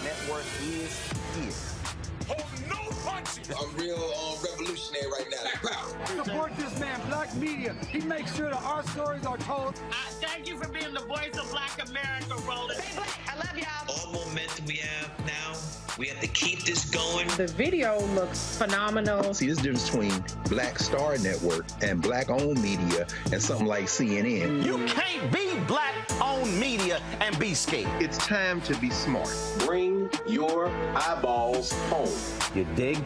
Network is here. Hold no punches. I'm real revolutionary right right now. Pow. Support this man, Black Media. He makes sure that our stories are told. Thank you for being the voice of Black America, Roland. Stay black. I love y'all. All momentum we have now, we have to keep this going. The video looks phenomenal. See, there's a difference between Black Star Network and Black-owned media and something like CNN. You can't be Black-owned media and be scared. It's time to be smart. Bring your eyeballs home. You dig?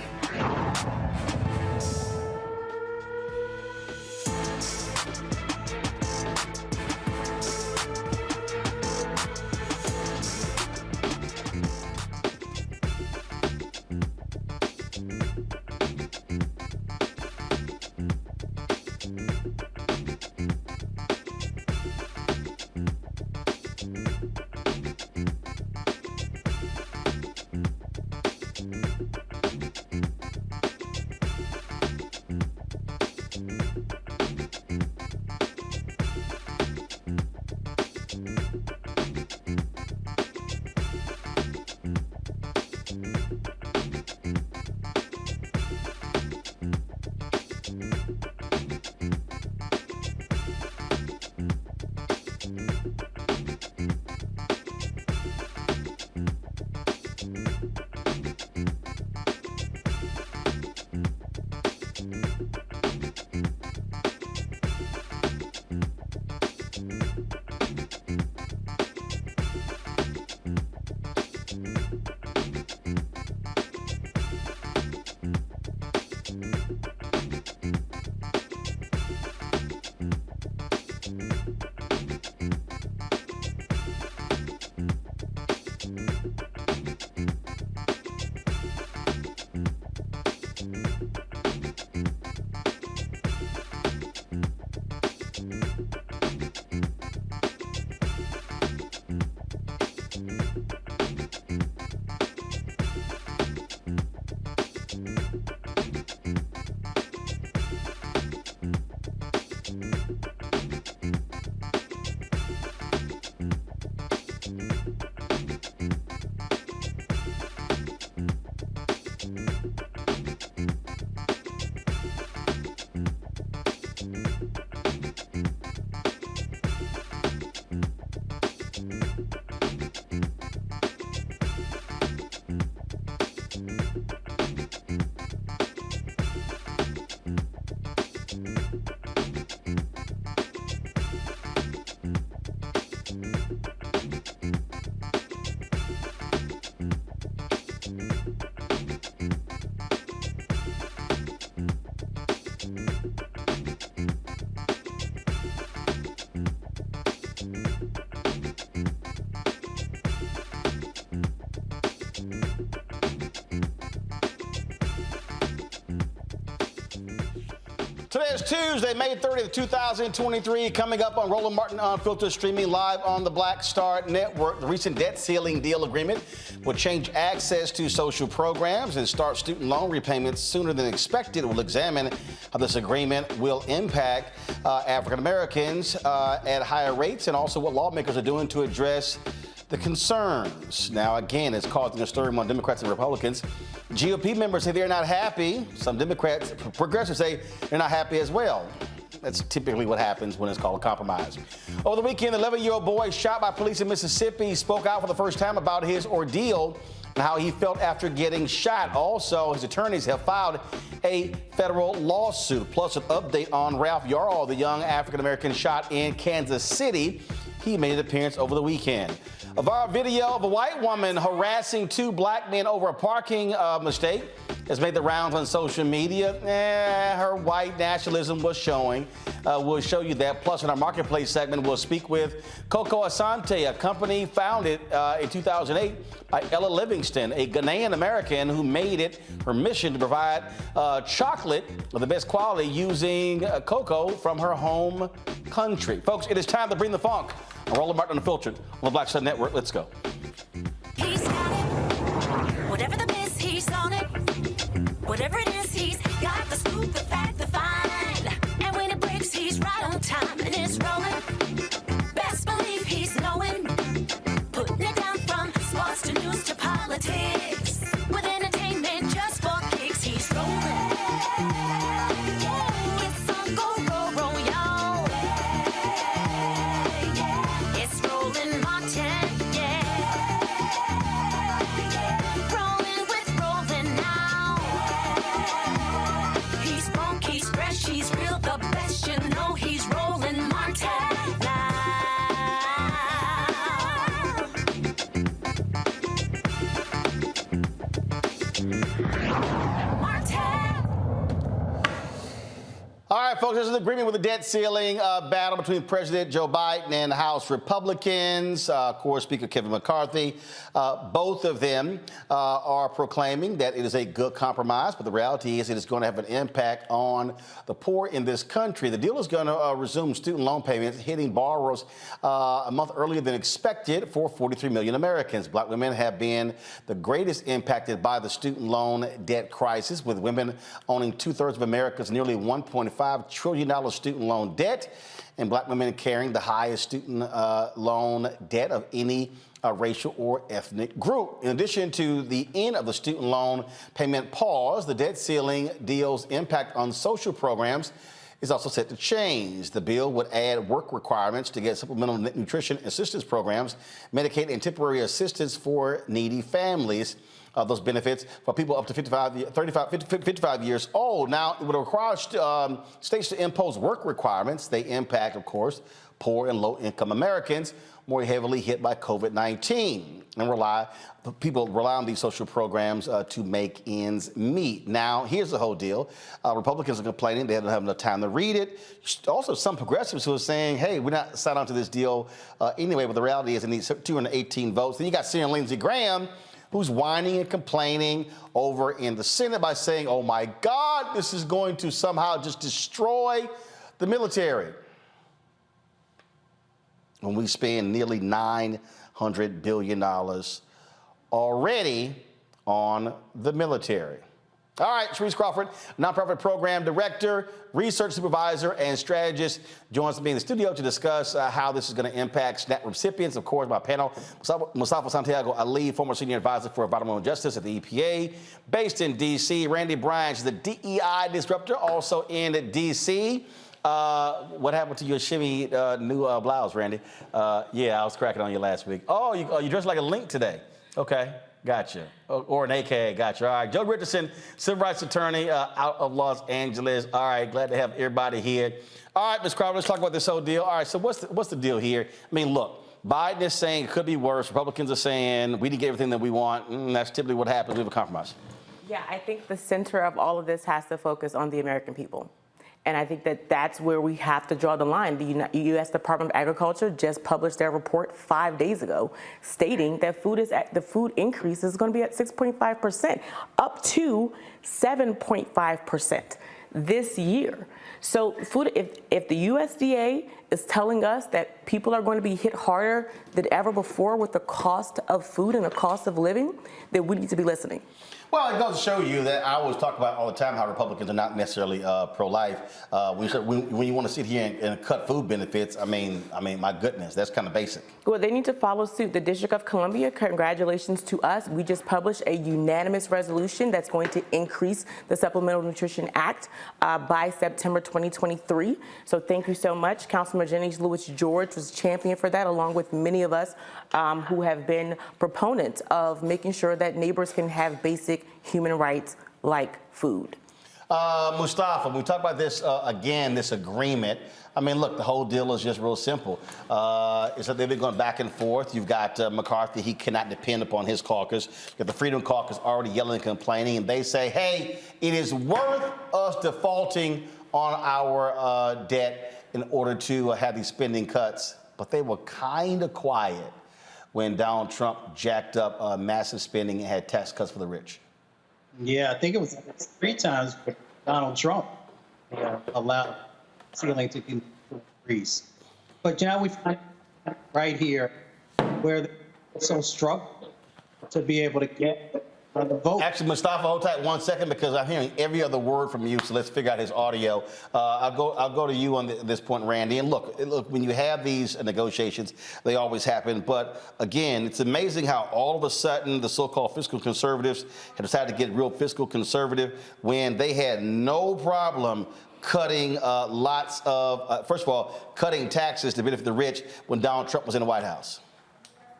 Today is Tuesday, May 30th, 2023. Coming up on Roland Martin Unfiltered, streaming live on the Black Star Network. The recent debt ceiling deal agreement will change access to social programs and start student loan repayments sooner than expected. We'll examine how this agreement will impact African Americans at higher rates, and also what lawmakers are doing to address the concerns. Now, again, it's causing a stir among Democrats and Republicans. GOP members say they're not happy. Some Democrats, progressives say they're not happy as well. That's typically what happens when it's called a compromise. Over the weekend, the 11-year-old boy shot by police in Mississippi spoke out for the first time about his ordeal and how he felt after getting shot. Also, his attorneys have filed a federal lawsuit. Plus, an update on Ralph Yarl, the young African-American shot in Kansas City. He made an appearance over the weekend. A viral video of a white woman harassing two black men over a parking mistake has made the rounds on social media. Her white nationalism was showing. We'll show you that. Plus, in our marketplace segment, we'll speak with Coco Asante, a company founded in 2008 by Ella Livingston, a Ghanaian American who made it her mission to provide chocolate of the best quality using cocoa from her home country. Folks, it is time to bring the funk. Roland Martin Unfiltered on the Black Star Network. Let's go. He's got it. Whatever the miss, he's on it. Whatever it is, he's got the scoop, the fact, the find. And when it breaks, he's right on time and it's rolling. Best believe he's knowing. Putting it down from sports to news to politics. With entertainment just for kicks, he's rolling. folks, there's an agreement with the debt ceiling battle between President Joe Biden and the House Republicans. Of course, Speaker Kevin McCarthy. Both of them are proclaiming that it is a good compromise, but the reality is it is going to have an impact on the poor in this country. The deal is going to resume student loan payments, hitting borrowers a month earlier than expected for 43 million Americans. Black women have been the greatest impacted by the student loan debt crisis, with women owning 2/3 of America's nearly $1.5 trillion student loan debt, and black women carrying the highest student loan debt of any racial or ethnic group. In addition to the end of the student loan payment pause, the debt ceiling deal's impact on social programs is also set to change. The bill would add work requirements to get supplemental nutrition assistance programs, Medicaid, and temporary assistance for needy families. Those benefits for people up to 55 years old. Now, it would require states to impose work requirements. They impact, of course, poor and low-income Americans more heavily hit by COVID-19, and people rely on these social programs to make ends meet. Now, here's the whole deal. Republicans are complaining they don't have enough time to read it. Also, some progressives who are saying, hey, we're not signed on to this deal anyway, but the reality is it needs 218 votes. Then you got Senator Lindsey Graham, who's whining and complaining over in the Senate by saying, oh my God, this is going to somehow just destroy the military. When we spend nearly $900 billion already on the military. All right, Sharice Crawford, nonprofit program director, research supervisor, and strategist, joins me in the studio to discuss how this is going to impact SNAP recipients. Of course, my panel, Mustafa Santiago Ali, former senior advisor for environmental justice at the EPA, based in D.C. Randy Bryan, the DEI disruptor, also in D.C. What happened to your shimmy new blouse, Randy? Yeah, I was cracking on you last week. Oh, you dressed like a Link today. Okay. Gotcha. Or an AKA, gotcha. All right, Joe Richardson, civil rights attorney out of Los Angeles. All right, glad to have everybody here. All right, Ms. Crawford, let's talk about this whole deal. All right, so what's the deal here? I mean, look, Biden is saying it could be worse. Republicans are saying we didn't get everything that we want. That's typically what happens. We have a compromise. Yeah, I think the center of all of this has to focus on the American people. And I think that that's where we have to draw the line. The U.S. Department of Agriculture just published their report 5 days ago, stating that the food increase is going to be at 6.5%, up to 7.5% this year. So food, if the USDA is telling us that people are going to be hit harder than ever before with the cost of food and the cost of living, then we need to be listening. Well, it goes to show you that I always talk about all the time how Republicans are not necessarily pro-life. When you want to sit here and cut food benefits, I mean, my goodness, that's kind of basic. Well, they need to follow suit. The District of Columbia, congratulations to us. We just published a unanimous resolution that's going to increase the Supplemental Nutrition Act by September 2023. So thank you so much. Councilman Jennings Lewis George was champion for that, along with many of us who have been proponents of making sure that neighbors can have basic human rights like food. Mustafa, when we talk about this again, this agreement, I mean, look, the whole deal is just real simple. It's that they've been going back and forth. You've got McCarthy, he cannot depend upon his caucus. You've got the Freedom Caucus already yelling and complaining, and they say, hey, it is worth us defaulting on our debt in order to have these spending cuts. But they were kind of quiet when Donald Trump jacked up massive spending and had tax cuts for the rich. Yeah, I think it was 3 times Donald Trump allowed ceiling to increase. But now we find right here where they're so struggle to be able to get the vote. Actually, Mustafa, hold tight 1 second because I'm hearing every other word from you. So let's figure out his audio. I'll go to you on this point, Randy. And look, when you have these negotiations, they always happen. But again, it's amazing how all of a sudden the so-called fiscal conservatives have decided to get real fiscal conservative when they had no problem cutting lots of, first of all, cutting taxes to benefit the rich when Donald Trump was in the White House.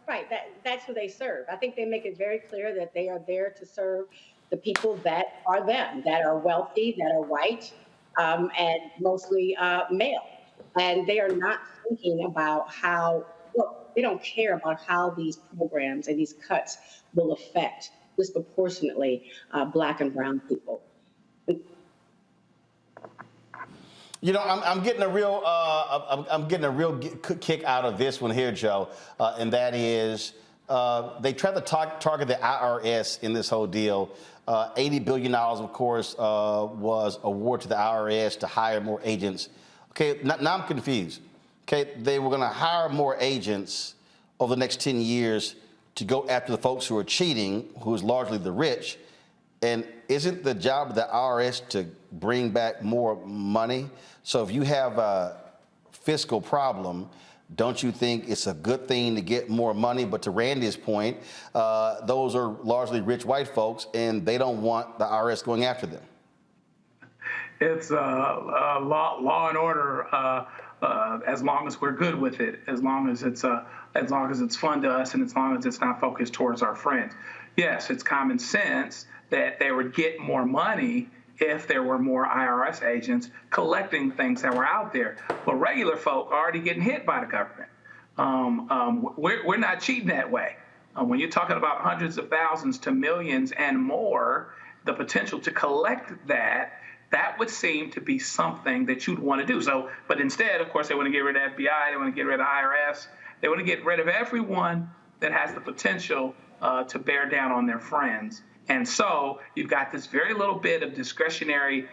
Right, that's who they serve. I think they make it very clear that they are there to serve the people that are them, that are wealthy, that are white, and mostly male. And they are not thinking about how, look, they don't care about how these programs and these cuts will affect disproportionately Black and brown people. You know, I'm getting a real kick out of this one here, Joe, and that is they tried to target the IRS in this whole deal. $80 billion, of course, was awarded to the IRS to hire more agents. Okay, now I'm confused. Okay, they were going to hire more agents over the next 10 years to go after the folks who are cheating, who is largely the rich. And isn't the job of the IRS to bring back more money? So if you have a fiscal problem, don't you think it's a good thing to get more money? But to Randy's point, those are largely rich white folks, and they don't want the IRS going after them. It's law and order as long as we're good with it, as long as it's fun to us, and as long as it's not focused towards our friends. Yes, it's common sense that they would get more money if there were more IRS agents collecting things that were out there. But regular folk are already getting hit by the government. We're not cheating that way. When you're talking about hundreds of thousands to millions and more, the potential to collect that would seem to be something that you'd want to do. So, but instead, of course, they want to get rid of FBI, they want to get rid of IRS, they want to get rid of everyone that has the potential to bear down on their friends. And so you've got this very little bit of discretionary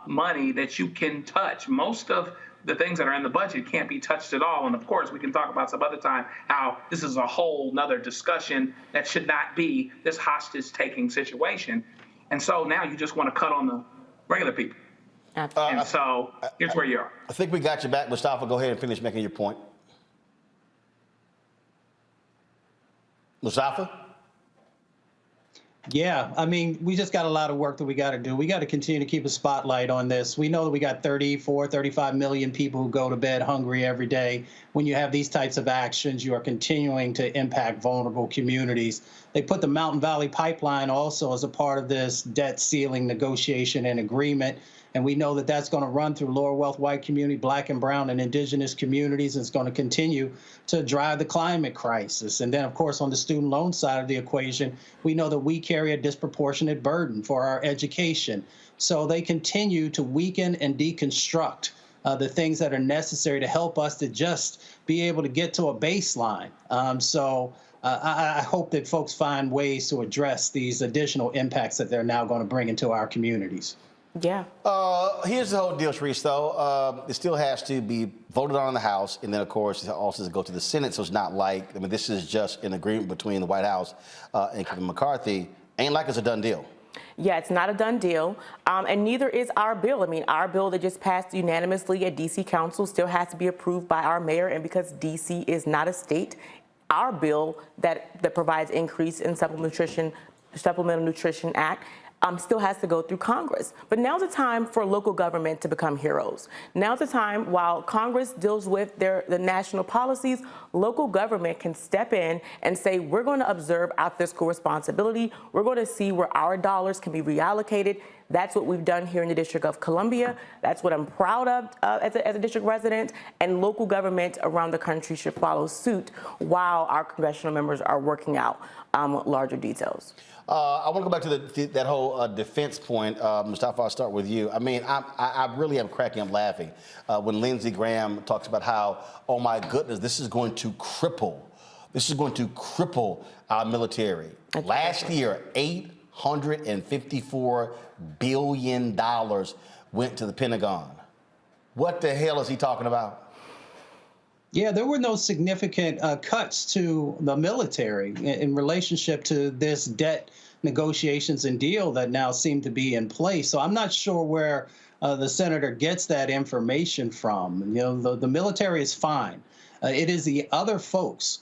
money that you can touch. Most of the things that are in the budget can't be touched at all. And of course, we can talk about some other time how this is a whole nother discussion that should not be this hostage-taking situation. And so now you just want to cut on the regular people. And so here's where you are. I think we got you back. Mustafa, go ahead and finish making your point. Mustafa? Yeah, I mean, we just got a lot of work that we got to do. We got to continue to keep a spotlight on this. We know that we got 34, 35 million people who go to bed hungry every day. When you have these types of actions, you are continuing to impact vulnerable communities. They put the Mountain Valley Pipeline also as a part of this debt ceiling negotiation and agreement. And we know that that's going to run through lower wealth white community, black and brown and indigenous communities. And it's going to continue to drive the climate crisis. And then, of course, on the student loan side of the equation, we know that we carry a disproportionate burden for our education. So they continue to weaken and deconstruct the things that are necessary to help us to just be able to get to a baseline. I hope that folks find ways to address these additional impacts that they're now going to bring into our communities. Yeah. Here's the whole deal, Sharice, though. It still has to be voted on in the House, and then, of course, it also has to go to the Senate, so it's not like, I mean, this is just an agreement between the White House and Kevin McCarthy. Ain't like it's a done deal. Yeah, it's not a done deal, and neither is our bill. I mean, our bill that just passed unanimously at D.C. Council still has to be approved by our mayor, and because D.C. is not a state, our bill that provides increase in Supplemental Nutrition Act still has to go through Congress. But now's the time for local government to become heroes. Now's the time, while Congress deals with the national policies, local government can step in and say, we're going to observe our fiscal responsibility. We're going to see where our dollars can be reallocated. That's what we've done here in the District of Columbia. That's what I'm proud of as a district resident. And local government around the country should follow suit while our congressional members are working out larger details. I want to go back to that whole defense point. Mustafa, I'll start with you. I mean, I really am cracking up laughing when Lindsey Graham talks about how, oh my goodness, this is going to cripple our military. Last year, $854 billion went to the Pentagon. What the hell is he talking about? Yeah, there were no significant cuts to the military in relationship to this debt negotiations and deal that now seem to be in place. So I'm not sure where the senator gets that information from. You know, the military is fine. It is the other folks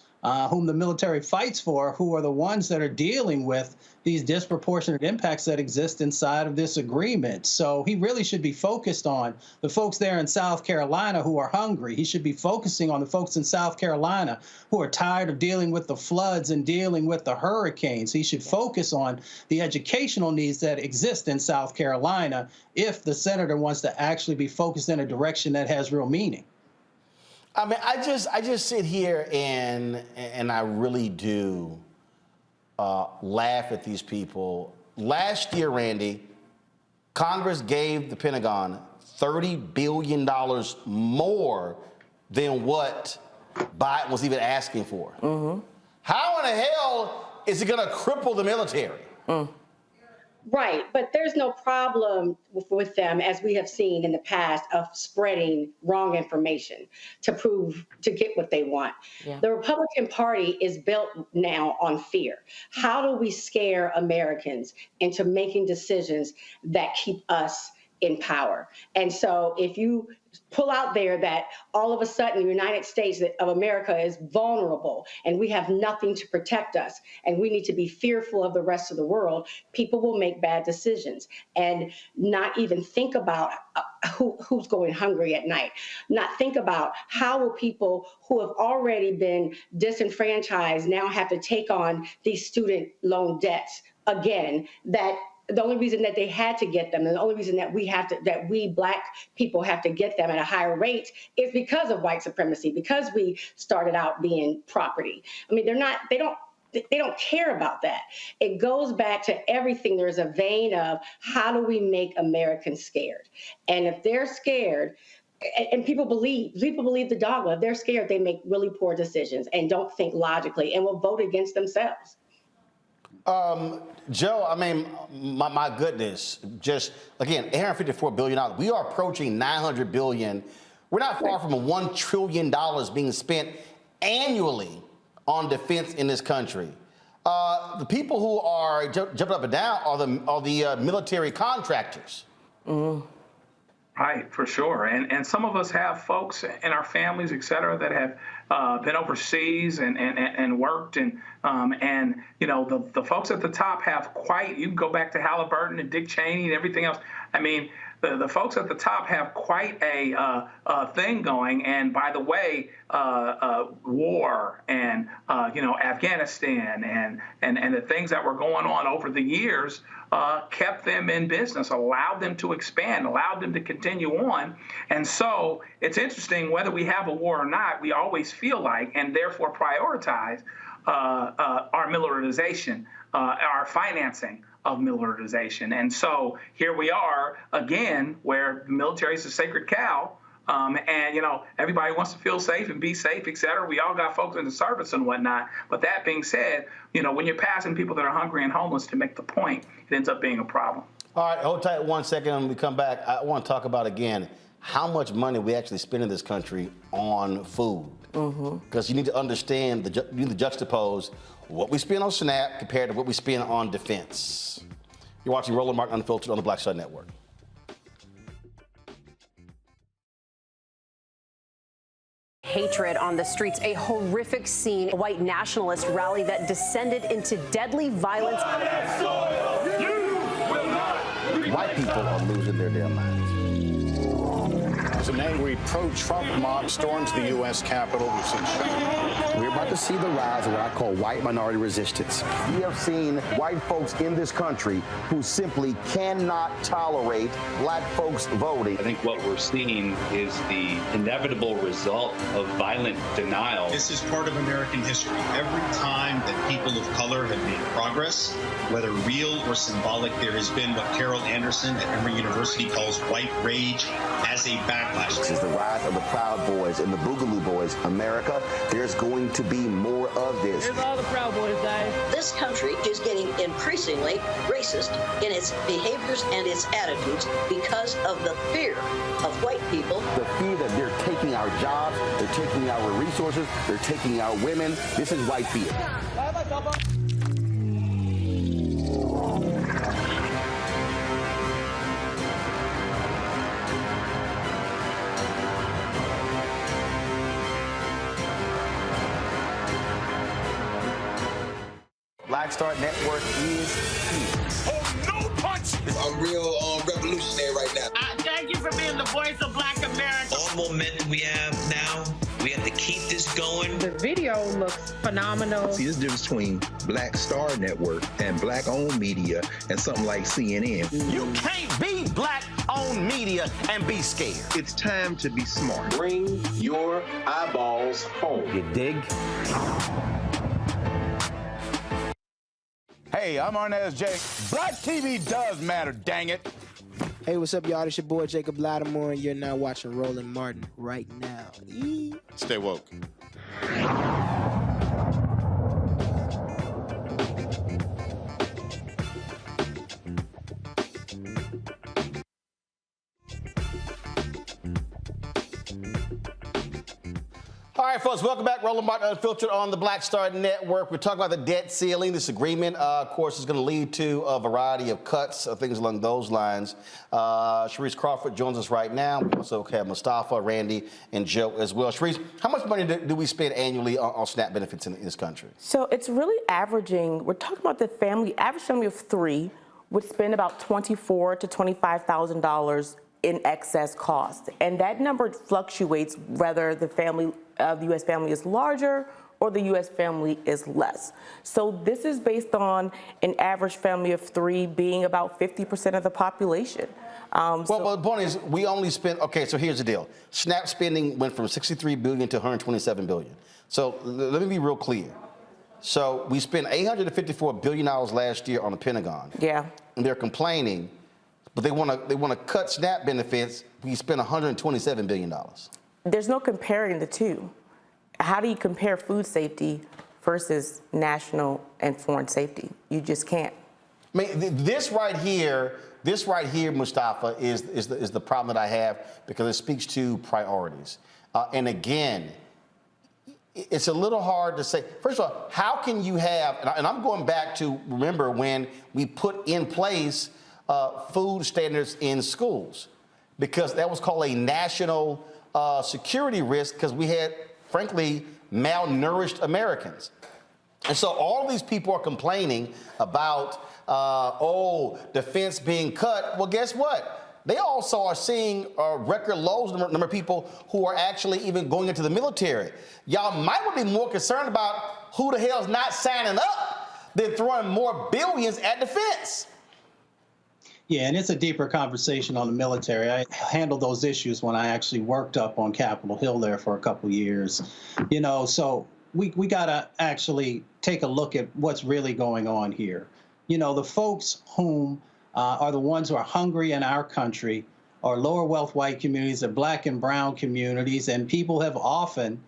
whom the military fights for who are the ones that are dealing with these disproportionate impacts that exist inside of this agreement. So he really should be focused on the folks there in South Carolina who are hungry. He should be focusing on the folks in South Carolina who are tired of dealing with the floods and dealing with the hurricanes. He should focus on the educational needs that exist in South Carolina if the senator wants to actually be focused in a direction that has real meaning. I mean, I just sit here and I really do laugh at these people. Last year, Randy, Congress gave the Pentagon $30 billion more than what Biden was even asking for. How in the hell is it going to cripple the military? Right, but there's no problem with them, as we have seen in the past, of spreading wrong information to get what they want. Yeah. The Republican Party is built now on fear. How do we scare Americans into making decisions that keep us in power? And so if you pull out there that all of a sudden the United States of America is vulnerable and we have nothing to protect us and we need to be fearful of the rest of the world, people will make bad decisions and not even think about who's going hungry at night, not think about how will people who have already been disenfranchised now have to take on these student loan debts again, that the only reason that they had to get them, and the only reason that we Black people have to get them at a higher rate is because of white supremacy, because we started out being property. I mean, they don't care about that. It goes back to everything. There's a vein of how do we make Americans scared? And if they're scared, and people believe the dogma, if they're scared, they make really poor decisions and don't think logically and will vote against themselves. Joe, I mean, my goodness, just again, $854 billion. We are approaching $900 billion. We're not far from $1 trillion being spent annually on defense in this country. The people who are jumping up and down are the military contractors. Right, for sure. And some of us have folks in our families, et cetera, that have been overseas and worked. And you know, the folks at the top have quite, you can go back to Halliburton and Dick Cheney and everything else. I mean, the folks at the top have quite a thing going. And by the way, war and, you know, Afghanistan and the things that were going on over the years kept them in business, allowed them to expand, allowed them to continue on. And so it's interesting, whether we have a war or not, we always feel like, and therefore prioritize our militarization, our financing of militarization. And so here we are again, where the military is a sacred cow. And, you know, everybody wants to feel safe and be safe, et cetera. We all got folks in the service and whatnot. But that being said, you know, when you're passing people that are hungry and homeless, to make the point, it ends up being a problem. All right, hold tight 1 second. When we come back, I want to talk about again how much money we actually spend in this country on food. Because you need to understand, you need to juxtapose what we spend on SNAP compared to what we spend on defense. You're watching Roland Martin Unfiltered on the Black Star Network. Hatred on the streets, a horrific scene, a white nationalist rally that descended into deadly violence. White people are losing their damn minds. As an angry pro-Trump mob storms the U.S. Capitol, we've seen shooting. We're about to see the rise of what I call white minority resistance. We have seen white folks in this country who simply cannot tolerate black folks voting. I think what we're seeing is the inevitable result of violent denial. This is part of American history. Every time that people of color have made progress, whether real or symbolic, there has been what Carol Anderson at Emory University calls white rage as a backlash. This is the rise of the Proud Boys and the Boogaloo Boys. America, there's going to be more of this. Here's all the Proud Boys, guys. This country is getting increasingly racist in its behaviors and its attitudes because of the fear of white people. The fear that they're taking our jobs, they're taking our resources, they're taking our women. This is white fear. Black Star Network is here. Oh, no punch! I'm real revolutionary right now. Thank you for being the voice of Black America. All momentum we have now, we have to keep this going. The video looks phenomenal. See, this difference between Black Star Network and black-owned media and something like CNN. You can't be black-owned media and be scared. It's time to be smart. Bring your eyeballs home. You dig? Hey, I'm Arnez J. Black TV does matter, dang it. Hey, what's up, y'all? It's your boy Jacob Lattimore, and you're now watching Roland Martin right now. Stay woke. All right, folks, welcome back. Roland Martin Unfiltered on the Black Star Network. We're talking about the debt ceiling. This agreement, of course, is going to lead to a variety of cuts, things along those lines. Sharice Crawford joins us right now. We also have Mustafa, Randy, and Joe as well. Sharice, how much money do we spend annually on SNAP benefits in this country? So it's really averaging, we're talking about the average family of 3 would spend about $24,000 to $25,000 in excess cost. And that number fluctuates whether the U.S. family is larger or the U.S. family is less. So this is based on an average family of 3 being about 50% of the population. Well, the point is, we only spend, okay, so here's the deal. SNAP spending went from $63 billion to $127 billion. So let me be real clear. So we spent $854 billion last year on the Pentagon. Yeah. And they're complaining, but they want to cut SNAP benefits. We spent $127 billion. There's no comparing the two. How do you compare food safety versus national and foreign safety? You just can't. I mean, this right here, Mustafa, is the problem that I have because it speaks to priorities. And again, it's a little hard to say. First of all, how can you have, and I'm going back to remember when we put in place food standards in schools, because that was called a national security risk because we had, frankly, malnourished Americans. And so all these people are complaining about, defense being cut. Well, guess what? They also are seeing record lows number of people who are actually even going into the military. Y'all might be more concerned about who the hell's not signing up than throwing more billions at defense. Yeah, and it's a deeper conversation on the military. I handled those issues when I actually worked up on Capitol Hill there for a couple of years. So we got to actually take a look at what's really going on here. The folks whom are the ones who are hungry in our country are lower wealth white communities, the black and brown communities, and people have often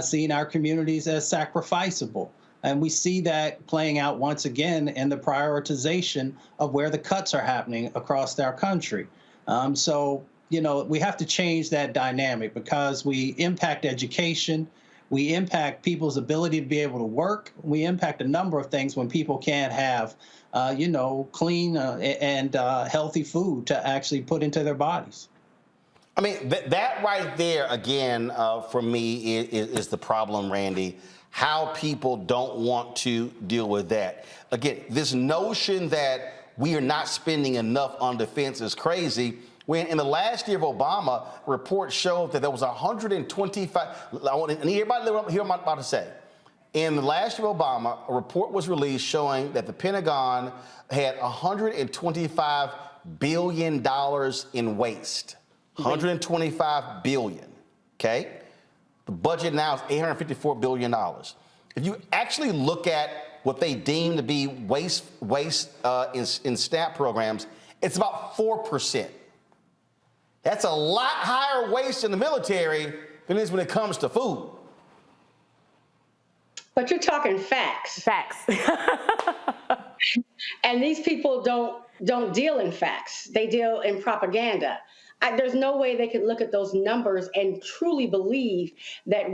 seen our communities as sacrificable. And we see that playing out once again in the prioritization of where the cuts are happening across our country. We have to change that dynamic because we impact education, we impact people's ability to be able to work, we impact a number of things when people can't have, clean and healthy food to actually put into their bodies. I mean, that right there, again, for me, is the problem, Randy. How people don't want to deal with that. Again, this notion that we are not spending enough on defense is crazy. When in the last year of Obama, reports showed that there was 125, I want everybody to hear what I'm about to say. In the last year of Obama, a report was released showing that the Pentagon had $125 billion in waste. $125 billion, okay? The budget now is $854 billion. If you actually look at what they deem to be waste in SNAP programs, it's about 4%. That's a lot higher waste in the military than it is when it comes to food. But you're talking facts. Facts. And these people don't deal in facts. They deal in propaganda. There's no way they could look at those numbers and truly believe that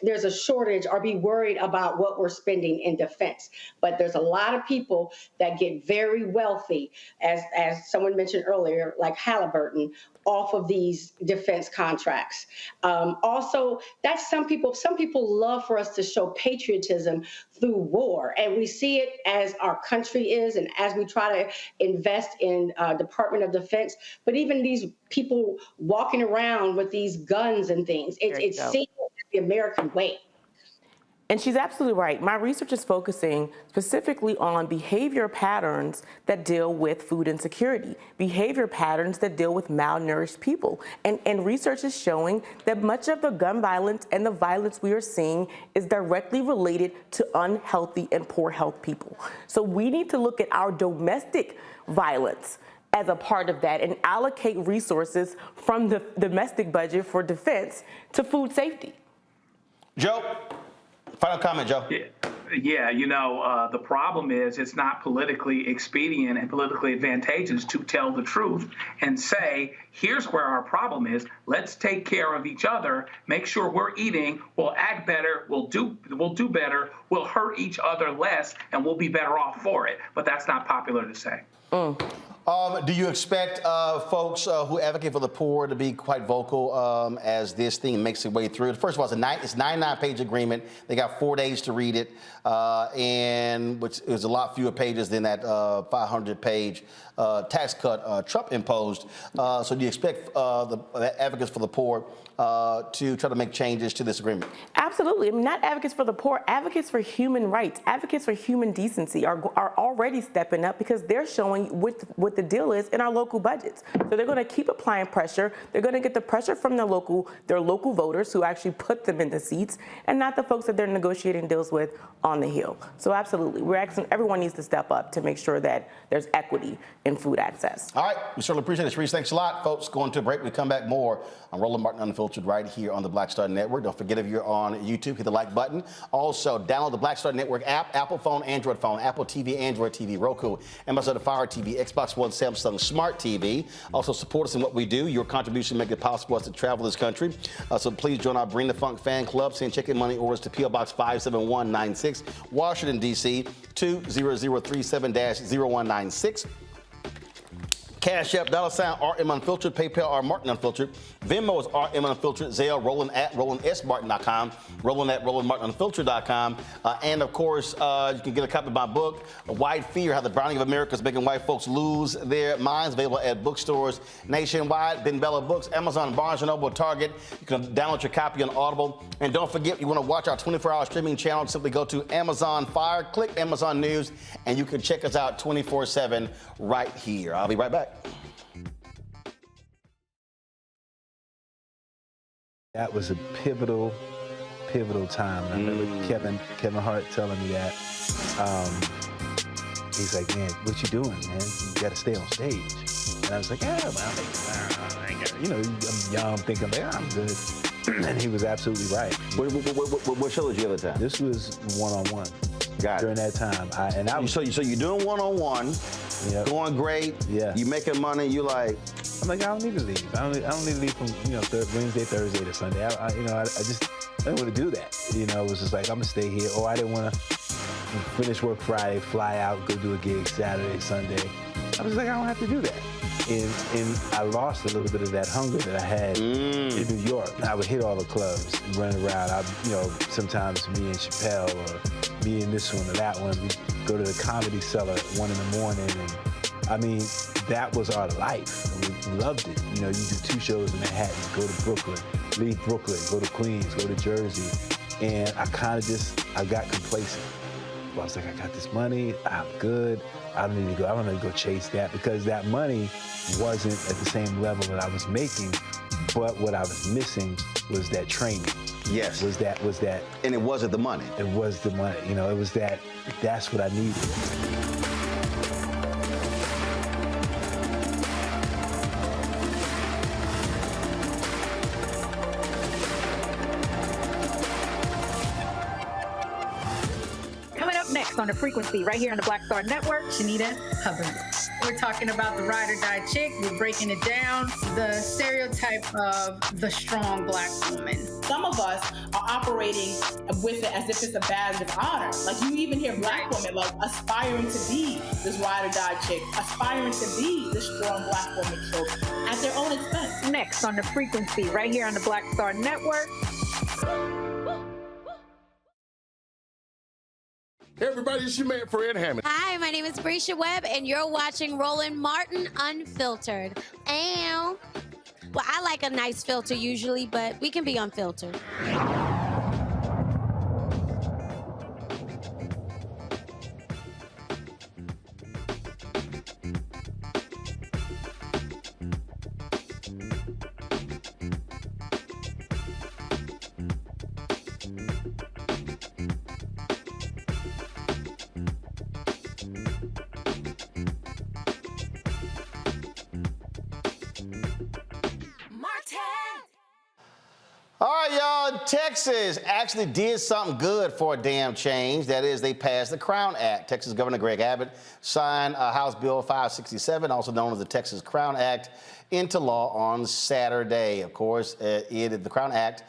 there's a shortage or be worried about what we're spending in defense. But there's a lot of people that get very wealthy, as someone mentioned earlier, like Halliburton, off of these defense contracts. Also, that's some people love for us to show patriotism through war. And we see it as our country is and as we try to invest in Department of Defense. But even these people walking around with these guns and things, it's seen as the American way. And she's absolutely right. My research is focusing specifically on behavior patterns that deal with food insecurity, behavior patterns that deal with malnourished people. And research is showing that much of the gun violence and the violence we are seeing is directly related to unhealthy and poor health people. So we need to look at our domestic violence as a part of that and allocate resources from the domestic budget for defense to food safety. Joe, final comment, Joe. Yeah, the problem is it's not politically expedient and politically advantageous to tell the truth and say, here's where our problem is. Let's take care of each other, make sure we're eating, we'll act better, we'll do better, we'll hurt each other less, and we'll be better off for it. But that's not popular to say. Do you expect folks who advocate for the poor to be quite vocal as this thing makes its way through? First of all, it's a 99-page agreement. They got 4 days to read it, and which is a lot fewer pages than that 500-page tax cut Trump imposed. So do you expect the advocates for the poor to try to make changes to this agreement? Absolutely. I mean, not advocates for the poor, advocates for human rights, advocates for human decency are already stepping up because they're showing what the deal is in our local budgets. So they're going to keep applying pressure. They're going to get the pressure from their local voters who actually put them in the seats and not the folks that they're negotiating deals with on the Hill. So absolutely. We're asking everyone needs to step up to make sure that there's equity in food access. All right. We certainly appreciate it, Sharice. Thanks a lot, folks. Going to a break. We come back more on Roland Martin Unfiltered right here on the Black Star Network. Don't forget, if you're on YouTube, hit the like button. Also, download the Black Star Network app, Apple phone, Android phone, Apple TV, Android TV, Roku, Amazon Fire TV, Xbox One, Samsung Smart TV. Also, support us in what we do. Your contribution makes it possible for us to travel this country. So please join our Bring the Funk fan club. Send check-in money orders to P.O. Box 57196, Washington, D.C. 20037-0196. Cash App, $RM Unfiltered, PayPal, R Martin Unfiltered, Venmo is RM Unfiltered, Zelle, Roland at RolandSMartin.com, Roland at RolandMartinUnfiltered.com, and of course, you can get a copy of my book, White Fear, How the Browning of America is Making White Folks Lose Their Minds, available at bookstores nationwide, Ben Bella Books, Amazon, Barnes & Noble, Target. You can download your copy on Audible. And don't forget, you want to watch our 24-hour streaming channel, simply go to Amazon Fire, click Amazon News, and you can check us out 24/7 right here. I'll be right back. That was a pivotal time. I remember Kevin Hart telling me that. He's like, man, what you doing, man? You got to stay on stage. And I was like, yeah, well, I'm young, thinking, I'm good. And he was absolutely right. What show did you have at the time? This was one-on-one. Got it. During that time. So you're doing one-on-one, going great, you making money, you like... I'm like, I don't need to leave. I don't need to leave from, Wednesday, Thursday to Sunday. I didn't want to do that. It was just like, I'm going to stay here. Or I didn't want to finish work Friday, fly out, go do a gig Saturday, Sunday. I was like, I don't have to do that. And I lost a little bit of that hunger that I had in New York. I would hit all the clubs, run around. Sometimes me and Chappelle or me and this one or that one, we'd go to the Comedy Cellar at 1 a.m. and that was our life. We loved it. You do 2 shows in Manhattan, go to Brooklyn, leave Brooklyn, go to Queens, go to Jersey. And I got complacent. I was like, I got this money, I'm good. I don't need to go chase that, because that money wasn't at the same level that I was making, but what I was missing was that training. Yes. Was that. And it wasn't the money. It was the money. It was that's what I needed. On the frequency right here on the Black Star Network, Shanita Hubbard. We're talking about the ride or die chick. We're breaking it down. The stereotype of the strong Black woman. Some of us are operating with it as if it's a badge of honor. Like, you even hear Black women like aspiring to be this ride or die chick, aspiring to be this strong Black woman trope at their own expense. Next on the frequency right here on the Black Star Network. Hey everybody, it's your man Fred Hammond. Hi, my name is Brescia Webb, and you're watching Roland Martin Unfiltered. Well, I like a nice filter usually, but we can be unfiltered. Texas actually did something good for a damn change. That is, they passed the Crown Act. Texas Governor Greg Abbott signed House Bill 567, also known as the Texas Crown Act, into law on Saturday. Of course, the Crown Act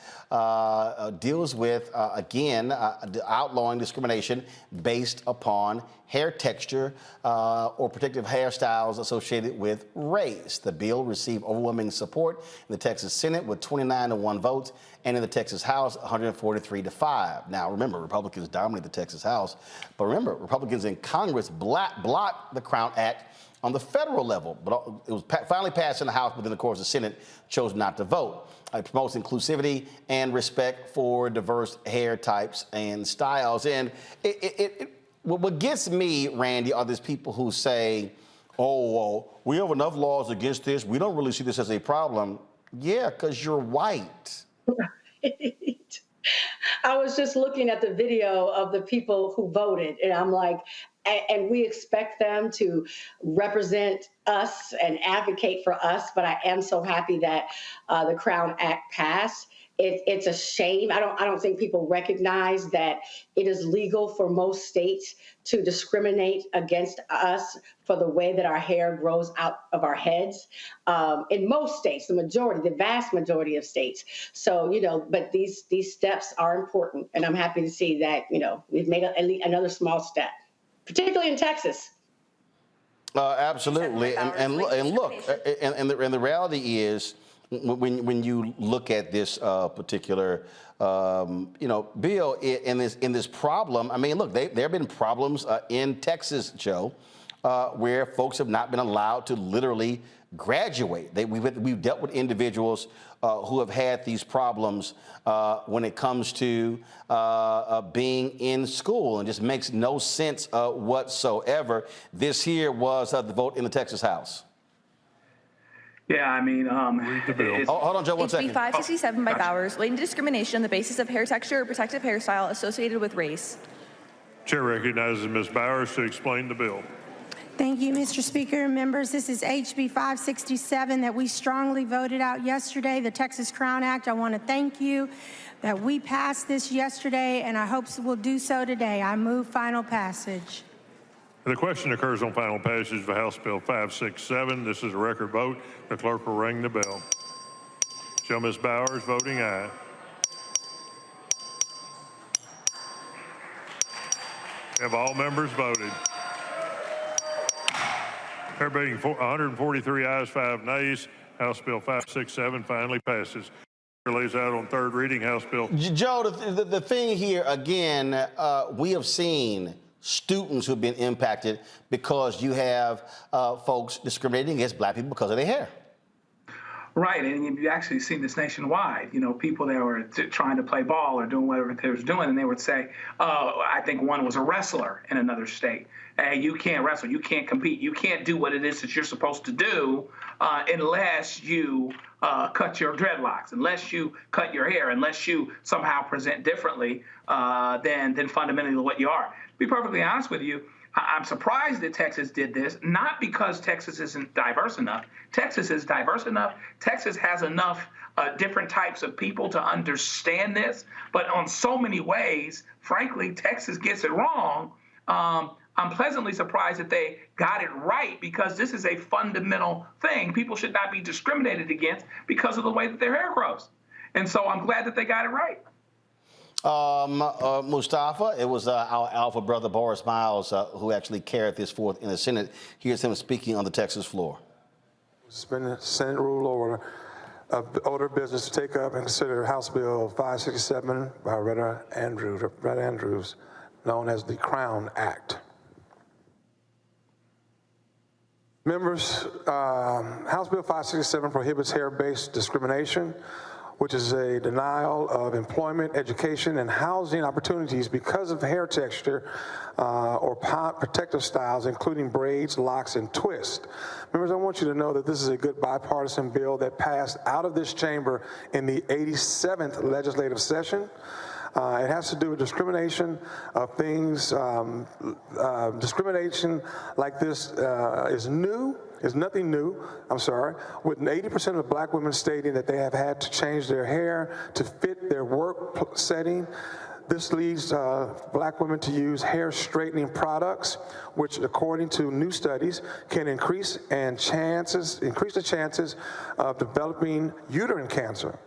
deals with, again, outlawing discrimination based upon hair texture or protective hairstyles associated with race. The bill received overwhelming support in the Texas Senate with 29-1 votes, and in the Texas House, 143-5. Now, remember, Republicans dominate the Texas House, but remember, Republicans in Congress blocked the Crown Act on the federal level, but it was finally passed in the House, but then, of course, the Senate chose not to vote. It promotes inclusivity and respect for diverse hair types and styles. And what gets me, Randy, are these people who say, oh, well, we have enough laws against this. We don't really see this as a problem. Yeah, because you're white. Right. I was just looking at the video of the people who voted, and I'm like, and we expect them to represent us and advocate for us, but I am so happy that the Crown Act passed. It's a shame. I don't think people recognize that it is legal for most states to discriminate against us for the way that our hair grows out of our heads. In most states, the vast majority of states. So, but these steps are important, and I'm happy to see that, we've made at least another small step, particularly in Texas. Absolutely. And look, the reality is, when you look at this particular, bill in this problem, I mean, look, there have been problems in Texas, Joe, where folks have not been allowed to literally graduate. We've dealt with individuals who have had these problems when it comes to being in school, and just makes no sense whatsoever. This here was the vote in the Texas House. Yeah, I mean, hold on, Joe, one second. HB 567 by Bowers, latent discrimination on the basis of hair texture or protective hairstyle associated with race. Chair recognizes Ms. Bowers to explain the bill. Thank you, Mr. Speaker and members. This is HB 567 that we strongly voted out yesterday, the Texas Crown Act. I want to thank you that we passed this yesterday, and I hope we'll do so today. I move final passage. The question occurs on final passage of House Bill 567. This is a record vote. The clerk will ring the bell. Show Ms. Bowers voting aye. Have all members voted? There being 143 ayes, 5 nays. House Bill 567 finally passes. Lays out on third reading House Bill. Joe, the thing here, again, we have seen students who've been impacted because you have folks discriminating against black people because of their hair. Right, and you've actually seen this nationwide. People that were trying to play ball or doing whatever they was doing, and they would say, I think one was a wrestler in another state. Hey, you can't wrestle, you can't compete, you can't do what it is that you're supposed to do unless you cut your dreadlocks, unless you cut your hair, unless you somehow present differently than fundamentally what you are. To be perfectly honest with you, I'm surprised that Texas did this, not because Texas isn't diverse enough. Texas is diverse enough. Texas has enough different types of people to understand this. But on so many ways, frankly, Texas gets it wrong. I'm pleasantly surprised that they got it right, because this is a fundamental thing. People should not be discriminated against because of the way that their hair grows. And so I'm glad that they got it right. Mustafa, it was our alpha brother Boris Miles who actually carried this forth in the Senate. Here's him speaking on the Texas floor. Suspend Senate rule order business to take up and consider House Bill 567 by Retta Andrews, known as the Crown Act. Members, House Bill 567 prohibits hair-based discrimination, which is a denial of employment, education, and housing opportunities because of hair texture or protective styles, including braids, locks, and twists. Members, I want you to know that this is a good bipartisan bill that passed out of this chamber in the 87th legislative session. It has to do with discrimination of things. Discrimination like this is new. is nothing new, with 80% of black women stating that they have had to change their hair to fit their work setting. This leads black women to use hair straightening products, which, according to new studies, can increase the chances of developing uterine cancer.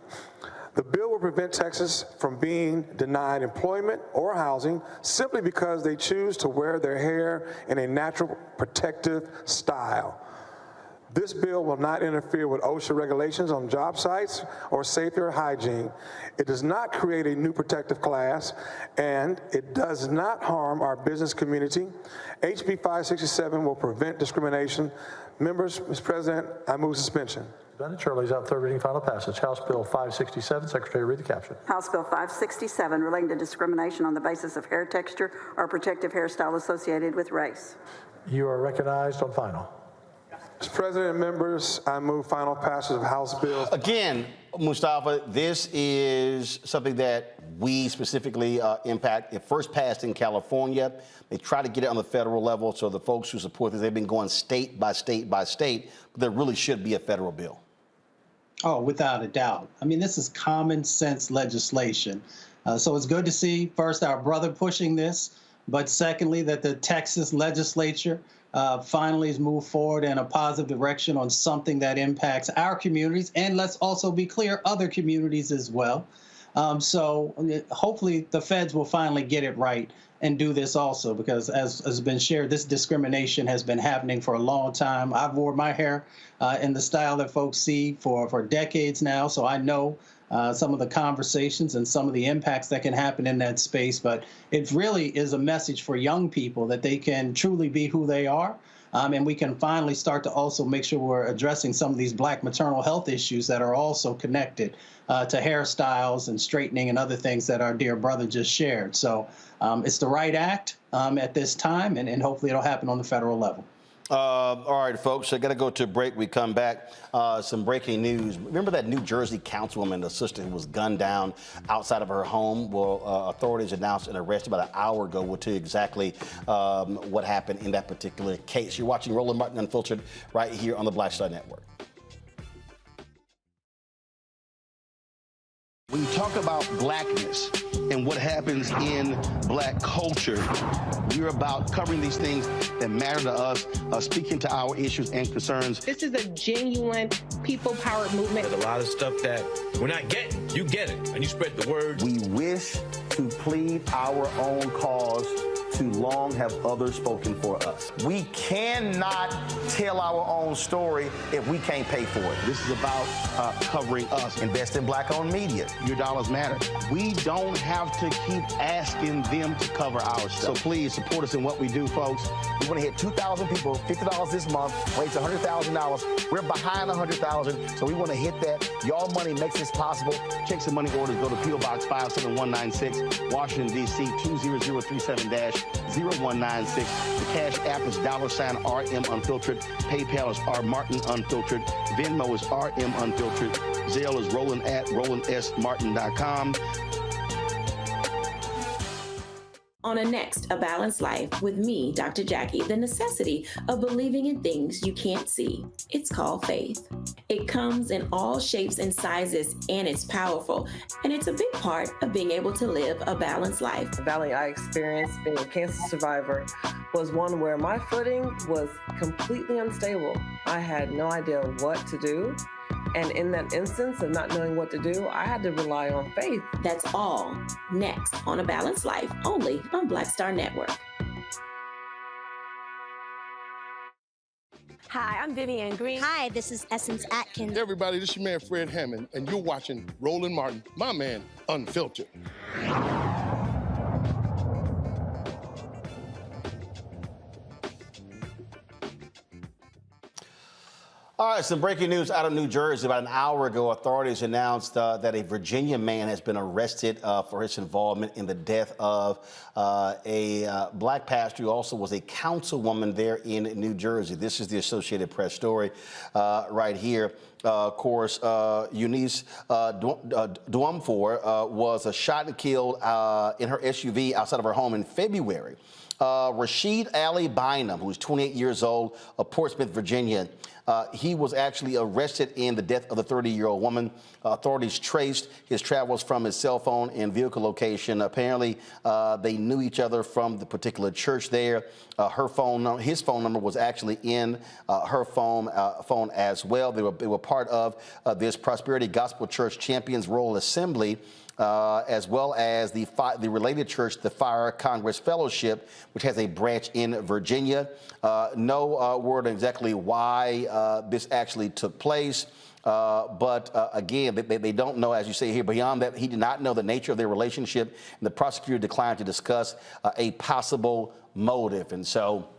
The bill will prevent Texas from being denied employment or housing simply because they choose to wear their hair in a natural protective style. This bill will not interfere with OSHA regulations on job sites or safer hygiene. It does not create a new protective class, and it does not harm our business community. HB 567 will prevent discrimination. Members, Mr. President, I move suspension. Chair lays out third reading final passage. House Bill 567. Secretary, read the caption. House Bill 567 relating to discrimination on the basis of hair texture or protective hairstyle associated with race. You are recognized on final. Mr. President and members, I move final passage of House Bill. Again, Mustafa, this is something that we specifically impact. It first passed in California. They try to get it on the federal level, so the folks who support this, they've been going state by state by state, but there really should be a federal bill. Oh, without a doubt. I mean, this is common sense legislation. So it's good to see, first, our brother pushing this, but secondly, that the Texas legislature finally has moved forward in a positive direction on something that impacts our communities, and let's also be clear, other communities as well. So hopefully the feds will finally get it right and do this also, because as has been shared, this discrimination has been happening for a long time. I've worn my hair in the style that folks see for decades now, so I know some of the conversations and some of the impacts that can happen in that space. But it really is a message for young people that they can truly be who they are. And we can finally start to also make sure we're addressing some of these black maternal health issues that are also connected to hairstyles and straightening and other things that our dear brother just shared. So it's the right act at this time, and hopefully it'll happen on the federal level. All right, folks, I got to go to a break. We come back. Some breaking news. Remember that New Jersey councilwoman, the sister who was gunned down outside of her home? Well, authorities announced an arrest about an hour ago. We'll tell you exactly what happened in that particular case. You're watching Roland Martin Unfiltered right here on the Black Star Network. When you talk about blackness and what happens in black culture, we're about covering these things that matter to us, speaking to our issues and concerns. This is a genuine people-powered movement. There's a lot of stuff that we're not getting. You get it, and you spread the word. We wish to plead our own cause. Too long have others spoken for us. We cannot tell our own story if we can't pay for it. This is about covering us. Invest in black-owned media. Your dollars matter. We don't have to keep asking them to cover our stuff. So please support us in what we do, folks. We want to hit 2,000 people, $50 this month, raise $100,000. We're behind $100,000, so we want to hit that. Y'all money makes this possible. Checks and money orders go to P.O. Box 57196, Washington, D.C. 20037-0196. The Cash App is $RM Unfiltered. PayPal is R Martin Unfiltered. Venmo is RM Unfiltered. Zelle is Roland at RolandSMartin.com. On Next, A Balanced Life with me, Dr. Jackie, the necessity of believing in things you can't see. It's called faith. It comes in all shapes and sizes, and it's powerful. And it's a big part of being able to live a balanced life. The valley I experienced being a cancer survivor was one where my footing was completely unstable. I had no idea what to do. And in that instance of not knowing what to do, I had to rely on faith. That's all next on A Balanced Life, only on Black Star Network. Hi, I'm Vivian Green. Hi, this is Essence Atkins. Hey everybody, this is your man Fred Hammond, and you're watching Roland Martin, my man, Unfiltered. All right, some breaking news out of New Jersey. About an hour ago, authorities announced that a Virginia man has been arrested for his involvement in the death of a black pastor who also was a councilwoman there in New Jersey. This is the Associated Press story right here. Of course, Eunice Duamfor was shot and killed in her SUV outside of her home in February. Rashid Ali Bynum, who's 28 years old, of Portsmouth, Virginia, he was actually arrested in the death of the 30-year-old woman. Authorities traced his travels from his cell phone and vehicle location. Apparently, they knew each other from the particular church there. His phone number was actually in her phone as well. They were part of this Prosperity Gospel Church Champions Rural Assembly, as well as the related church, the Fire Congress Fellowship, which has a branch in Virginia. No word on exactly why this actually took place. But again, they don't know, as you say here, beyond that, he did not know the nature of their relationship, and the prosecutor declined to discuss a possible motive. And so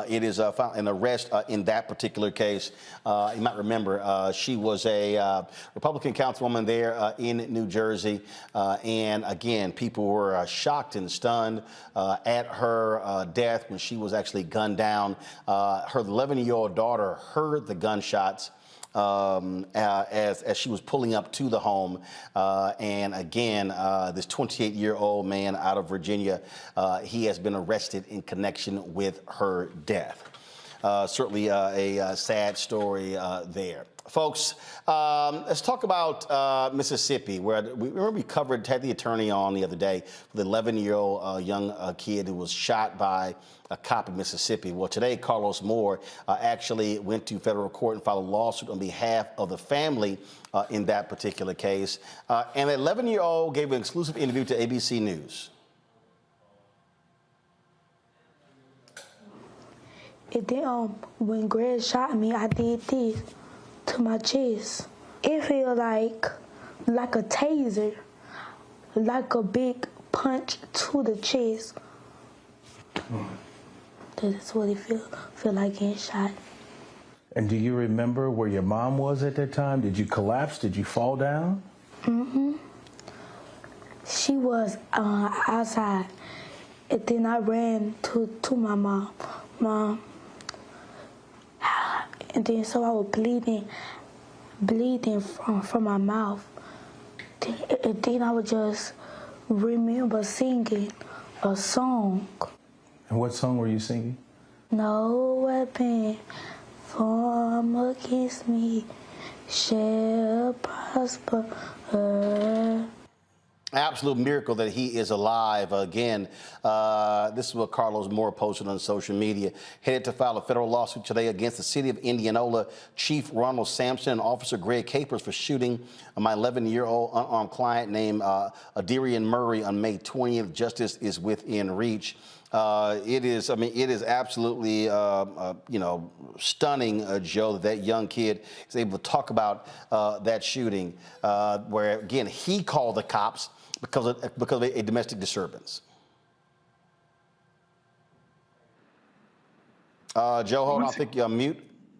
it is an arrest in that particular case. You might remember she was a Republican councilwoman there in New Jersey. And again, people were shocked and stunned at her death when she was actually gunned down. Her 11-year-old daughter heard the gunshots as she was pulling up to the home. And again, this 28-year-old man out of Virginia, he has been arrested in connection with her death. Certainly a sad story there. Folks, let's talk about Mississippi, where we had the attorney on the other day, the 11-year-old young kid who was shot by a cop in Mississippi. Well, today, Carlos Moore actually went to federal court and filed a lawsuit on behalf of the family in that particular case. And the 11-year-old gave an exclusive interview to ABC News. And then when Greg shot me, I did this to my chest. It feel like a taser, like a big punch to the chest. That's what it feel like getting shot. And do you remember where your mom was at that time? Did you collapse? Did you fall down? Mm-hmm. She was outside. And then I ran to my mom. And then so I was bleeding from my mouth. And then I would just remember singing a song. And what song were you singing? No weapon formed against me shall prosper. Absolute miracle that he is alive. Again, this is what Carlos Moore posted on social media. Headed to file a federal lawsuit today against the city of Indianola Chief Ronald Sampson and Officer Greg Capers for shooting my 11-year-old unarmed client named Adirian Murray on May 20th. Justice is within reach. It is absolutely, stunning, Joe, that young kid is able to talk about that shooting, where, again, he called the cops because of a domestic disturbance. Joe, hold on. I think you're on mute.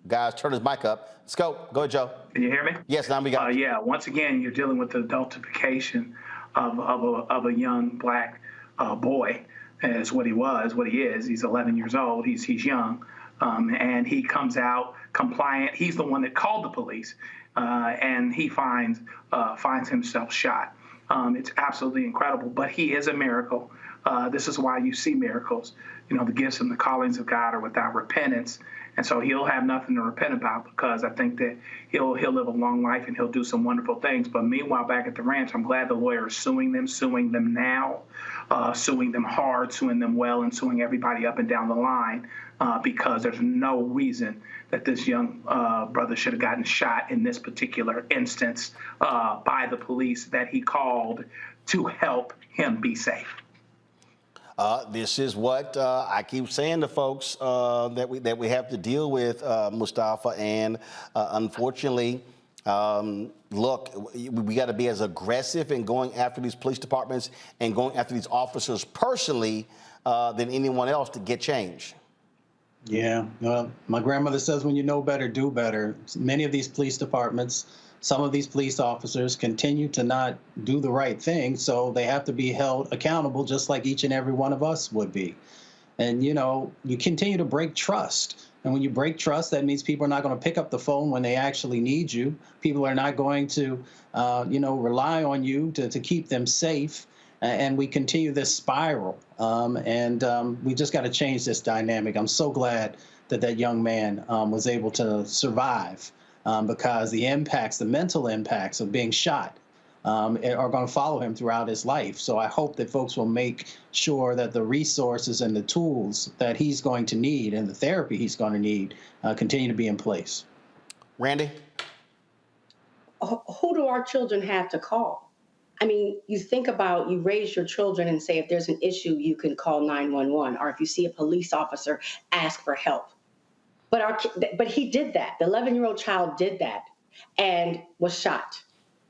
Guys, turn his mic up. Let's go. Go ahead, Joe. Can you hear me? Yes, now we got it. Yeah, once again, you're dealing with the adultification of a young black boy. Is what he was, what he is. He's 11 years old. He's young, and he comes out compliant. He's the one that called the police, and he finds himself shot. It's absolutely incredible, but he is a miracle. This is why you see miracles. You know, the gifts and the callings of God are without repentance. And so he'll have nothing to repent about, because I think that he'll live a long life and he'll do some wonderful things. But meanwhile, back at the ranch, I'm glad the lawyer is suing them now, suing them hard, suing them well, and suing everybody up and down the line, because there's no reason that this young brother should have gotten shot in this particular instance by the police that he called to help him be safe. This is what I keep saying to folks that we have to deal with, Mustafa. And unfortunately, look, we got to be as aggressive in going after these police departments and going after these officers personally than anyone else to get change. Yeah, well, my grandmother says when you know better, do better. Many of these police departments, some of these police officers continue to not do the right thing, so they have to be held accountable just like each and every one of us would be. And, you know, you continue to break trust. And when you break trust, that means people are not going to pick up the phone when they actually need you. People are not going to, rely on you to keep them safe. And we continue this spiral. We just got to change this dynamic. I'm so glad that that young man was able to survive because the mental impacts of being shot are going to follow him throughout his life. So I hope that folks will make sure that the resources and the tools that he's going to need and the therapy he's going to need continue to be in place. Randy? Who do our children have to call? I mean, you think about, you raise your children and say, if there's an issue, you can call 911, or if you see a police officer, ask for help. But he did that. The 11-year-old child did that and was shot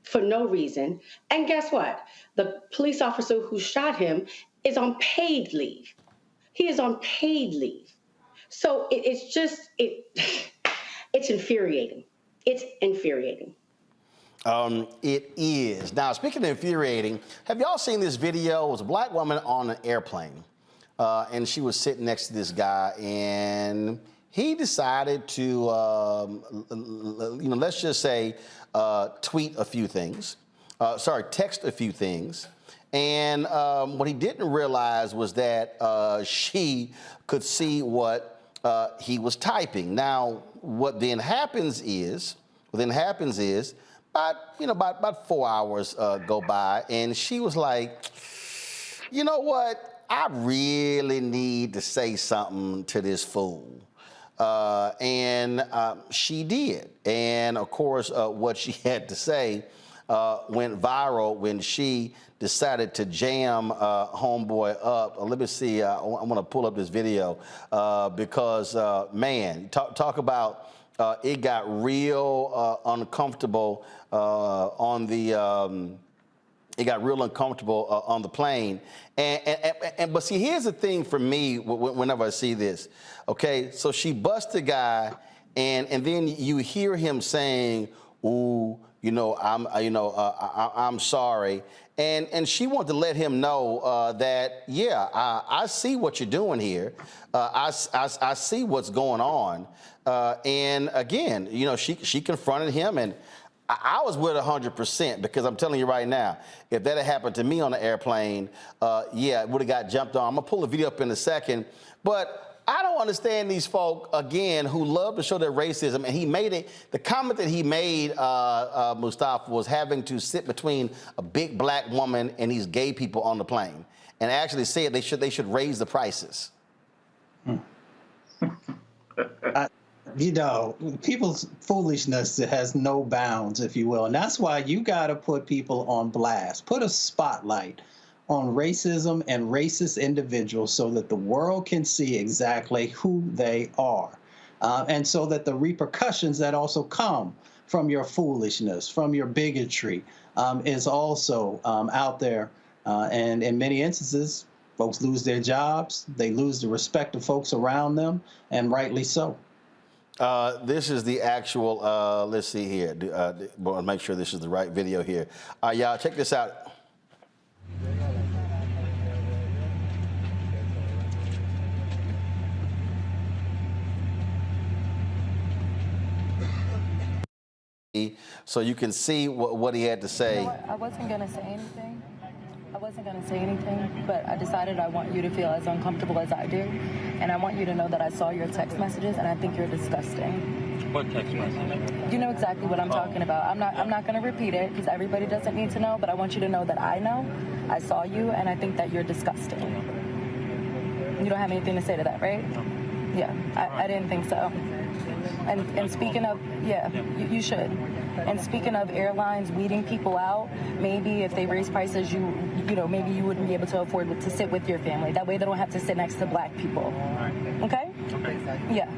for no reason. And guess what? The police officer who shot him is on paid leave. He is on paid leave. So it's infuriating. It's infuriating. It is. Now, speaking of infuriating, have y'all seen this video? It was a black woman on an airplane, and she was sitting next to this guy, and he decided to, let's just say, tweet a few things. Text a few things. And what he didn't realize was that she could see what he was typing. Now, what then happens is, about 4 hours go by, and she was like, you know what? I really need to say something to this fool. And she did. And of course, what she had to say went viral when she decided to jam homeboy up. Let me see. I want to pull up this video because, man, talk about it got real uncomfortable on the. It got real uncomfortable on the plane. But see, here's the thing for me whenever I see this. Okay, so she busts the guy, and then you hear him saying, "Ooh, I'm sorry," and she wanted to let him know that I see what you're doing here. I see what's going on, and again, she confronted him, and I was with 100% because I'm telling you right now, if that had happened to me on the airplane, it would have got jumped on. I'm gonna pull the video up in a second, but I don't understand these folk, again, who love to show their racism. And he made it, the comment that he made, Mustafa, was having to sit between a big black woman and these gay people on the plane, and actually said they should raise the prices. People's foolishness has no bounds, if you will. And that's why you got to put people on blast, put a spotlight on racism and racist individuals so that the world can see exactly who they are. And so that the repercussions that also come from your foolishness, from your bigotry, is also out there. And in many instances, folks lose their jobs, they lose the respect of folks around them, and rightly so. This is the actual, let's see here. I'll make sure this is the right video here. Y'all, check this out. So you can see what he had to say. I wasn't going to say anything, but I decided I want you to feel as uncomfortable as I do. And I want you to know that I saw your text messages and I think you're disgusting. What text message? You know exactly what I'm talking about. I'm not going to repeat it because everybody doesn't need to know, but I want you to know that I know. I saw you and I think that you're disgusting. You don't have anything to say to that, right? No. Yeah, I didn't think so. And speaking of, you should. And speaking of airlines weeding people out, maybe if they raise prices, maybe you wouldn't be able to afford to sit with your family. That way they don't have to sit next to black people. Okay? Yeah.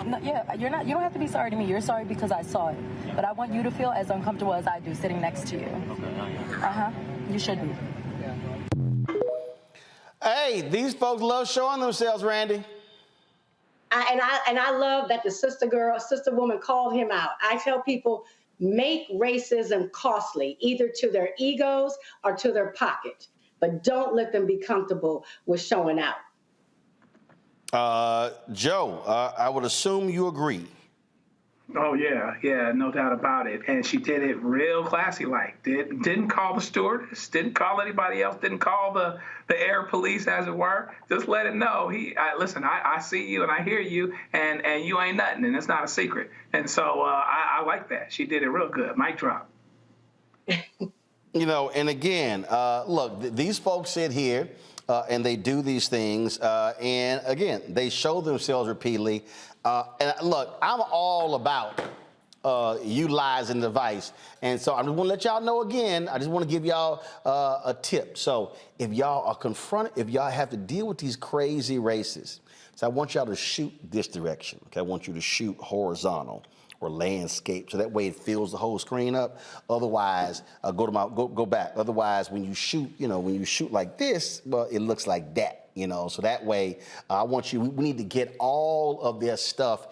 No, you don't have to be sorry to me. You're sorry because I saw it. But I want you to feel as uncomfortable as I do sitting next to you. You should be. Hey, these folks love showing themselves, Randy. And I love that the sister woman called him out. I tell people, make racism costly, either to their egos or to their pocket, but don't let them be comfortable with showing out. Joe, I would assume you agree. Oh yeah, no doubt about it. And she did it real classy-like. Didn't call the stewardess, didn't call anybody else, didn't call the air police, as it were. Just let it know. Listen, I see you and I hear you, and you ain't nothing, and it's not a secret. And so I like that. She did it real good. Mic drop. You know, and again, look, these folks sit here and they do these things, and again, they show themselves repeatedly. And look, I'm all about utilizing the device. And so I just want to let y'all know again, I just want to give y'all a tip. So if y'all are confronted, if y'all have to deal with these crazy racists, so I want y'all to shoot this direction. Okay, I want you to shoot horizontal or landscape, so that way it fills the whole screen up. Otherwise, go back. Otherwise, when you shoot, when you shoot like this, well, it looks like that. So that way, we need to get all of their stuff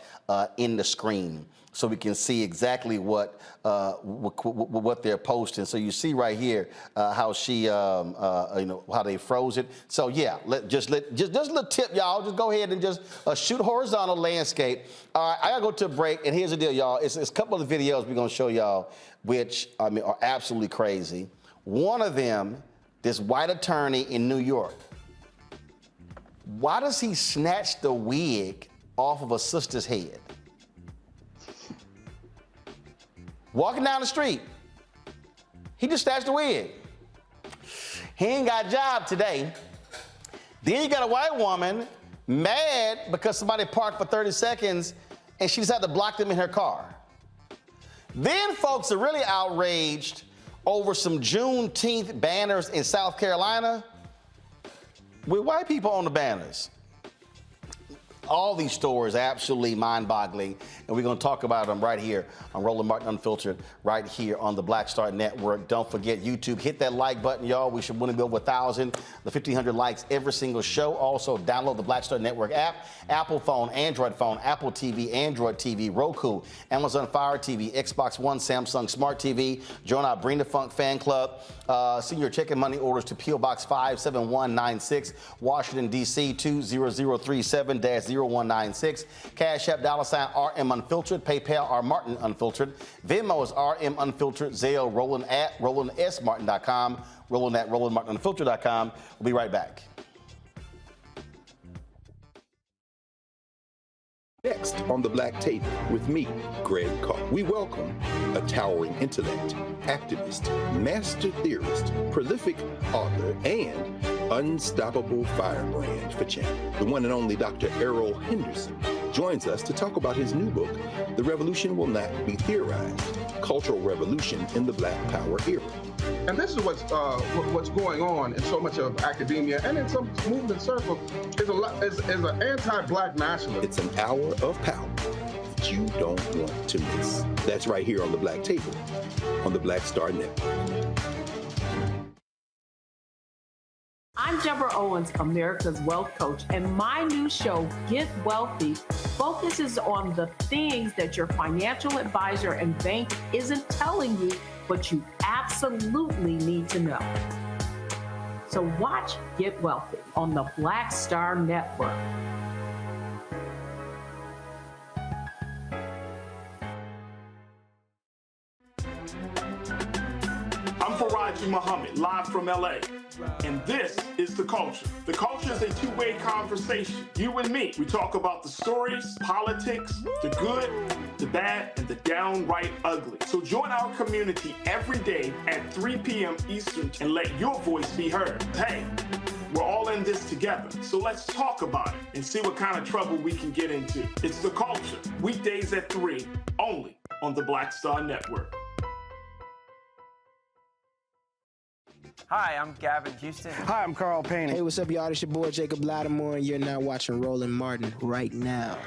in the screen so we can see exactly what they're posting. So you see right here how she, how they froze it. So yeah, just a little tip, y'all. Just go ahead and just shoot horizontal landscape. All right, I gotta go to a break, and here's the deal, y'all. It's a couple of videos we're gonna show y'all, which are absolutely crazy. One of them, this white attorney in New York. Why does he snatch the wig off of a sister's head? Walking down the street, he just snatched the wig. He ain't got a job today. Then you got a white woman mad because somebody parked for 30 seconds and she decided to block them in her car. Then folks are really outraged over some Juneteenth banners in South Carolina with white people on the banners. All these stories are absolutely mind-boggling, and we're going to talk about them right here on Roland Martin Unfiltered, right here on the Black Star Network. Don't forget YouTube. Hit that like button, y'all. We should want to go over 1,000, the 1,500 likes every single show. Also, download the Black Star Network app, Apple phone, Android phone, Apple TV, Android TV, Roku, Amazon Fire TV, Xbox One, Samsung Smart TV. Join our Bring the Funk fan club. Send your check and money orders to P.O. Box 57196, Washington, D.C. 20037-0196. Cash App, $RM Unfiltered. PayPal, R Martin Unfiltered. Venmo is RM Unfiltered. Zelle, Roland at RolandSMartin.com. Roland at RolandMartinUnfiltered.com. We'll be right back. Next on the Black Table with me, Greg Carr. We welcome a towering intellect, activist, master theorist, prolific author, and unstoppable firebrand for champ. The one and only Dr. Errol Henderson joins us to talk about his new book, The Revolution Will Not Be Theorized, Cultural Revolution in the Black Power Era. And this is what's going on in so much of academia and in some movement circles is an anti-Black nationalism. It's an hour of power that you don't want to miss. That's right here on the Black Table on the Black Star Network. I'm Deborah Owens, America's Wealth Coach, and my new show, Get Wealthy, focuses on the things that your financial advisor and bank isn't telling you, but you absolutely need to know. So watch Get Wealthy on the Black Star Network. I'm Faraji Muhammad, live from LA. And this is The Culture. The Culture is a two-way conversation. You and me. We talk about the stories, politics, the good, the bad, and the downright ugly. So join our community every day at 3 p.m. Eastern and let your voice be heard. Hey, we're all in this together. So let's talk about it and see what kind of trouble we can get into. It's The Culture, weekdays at 3, only on the Black Star Network. Hi, I'm Gavin Houston. Hi, I'm Carl Payne. Hey, what's up, y'all? It's your boy, Jacob Lattimore, and you're now watching Roland Martin right now.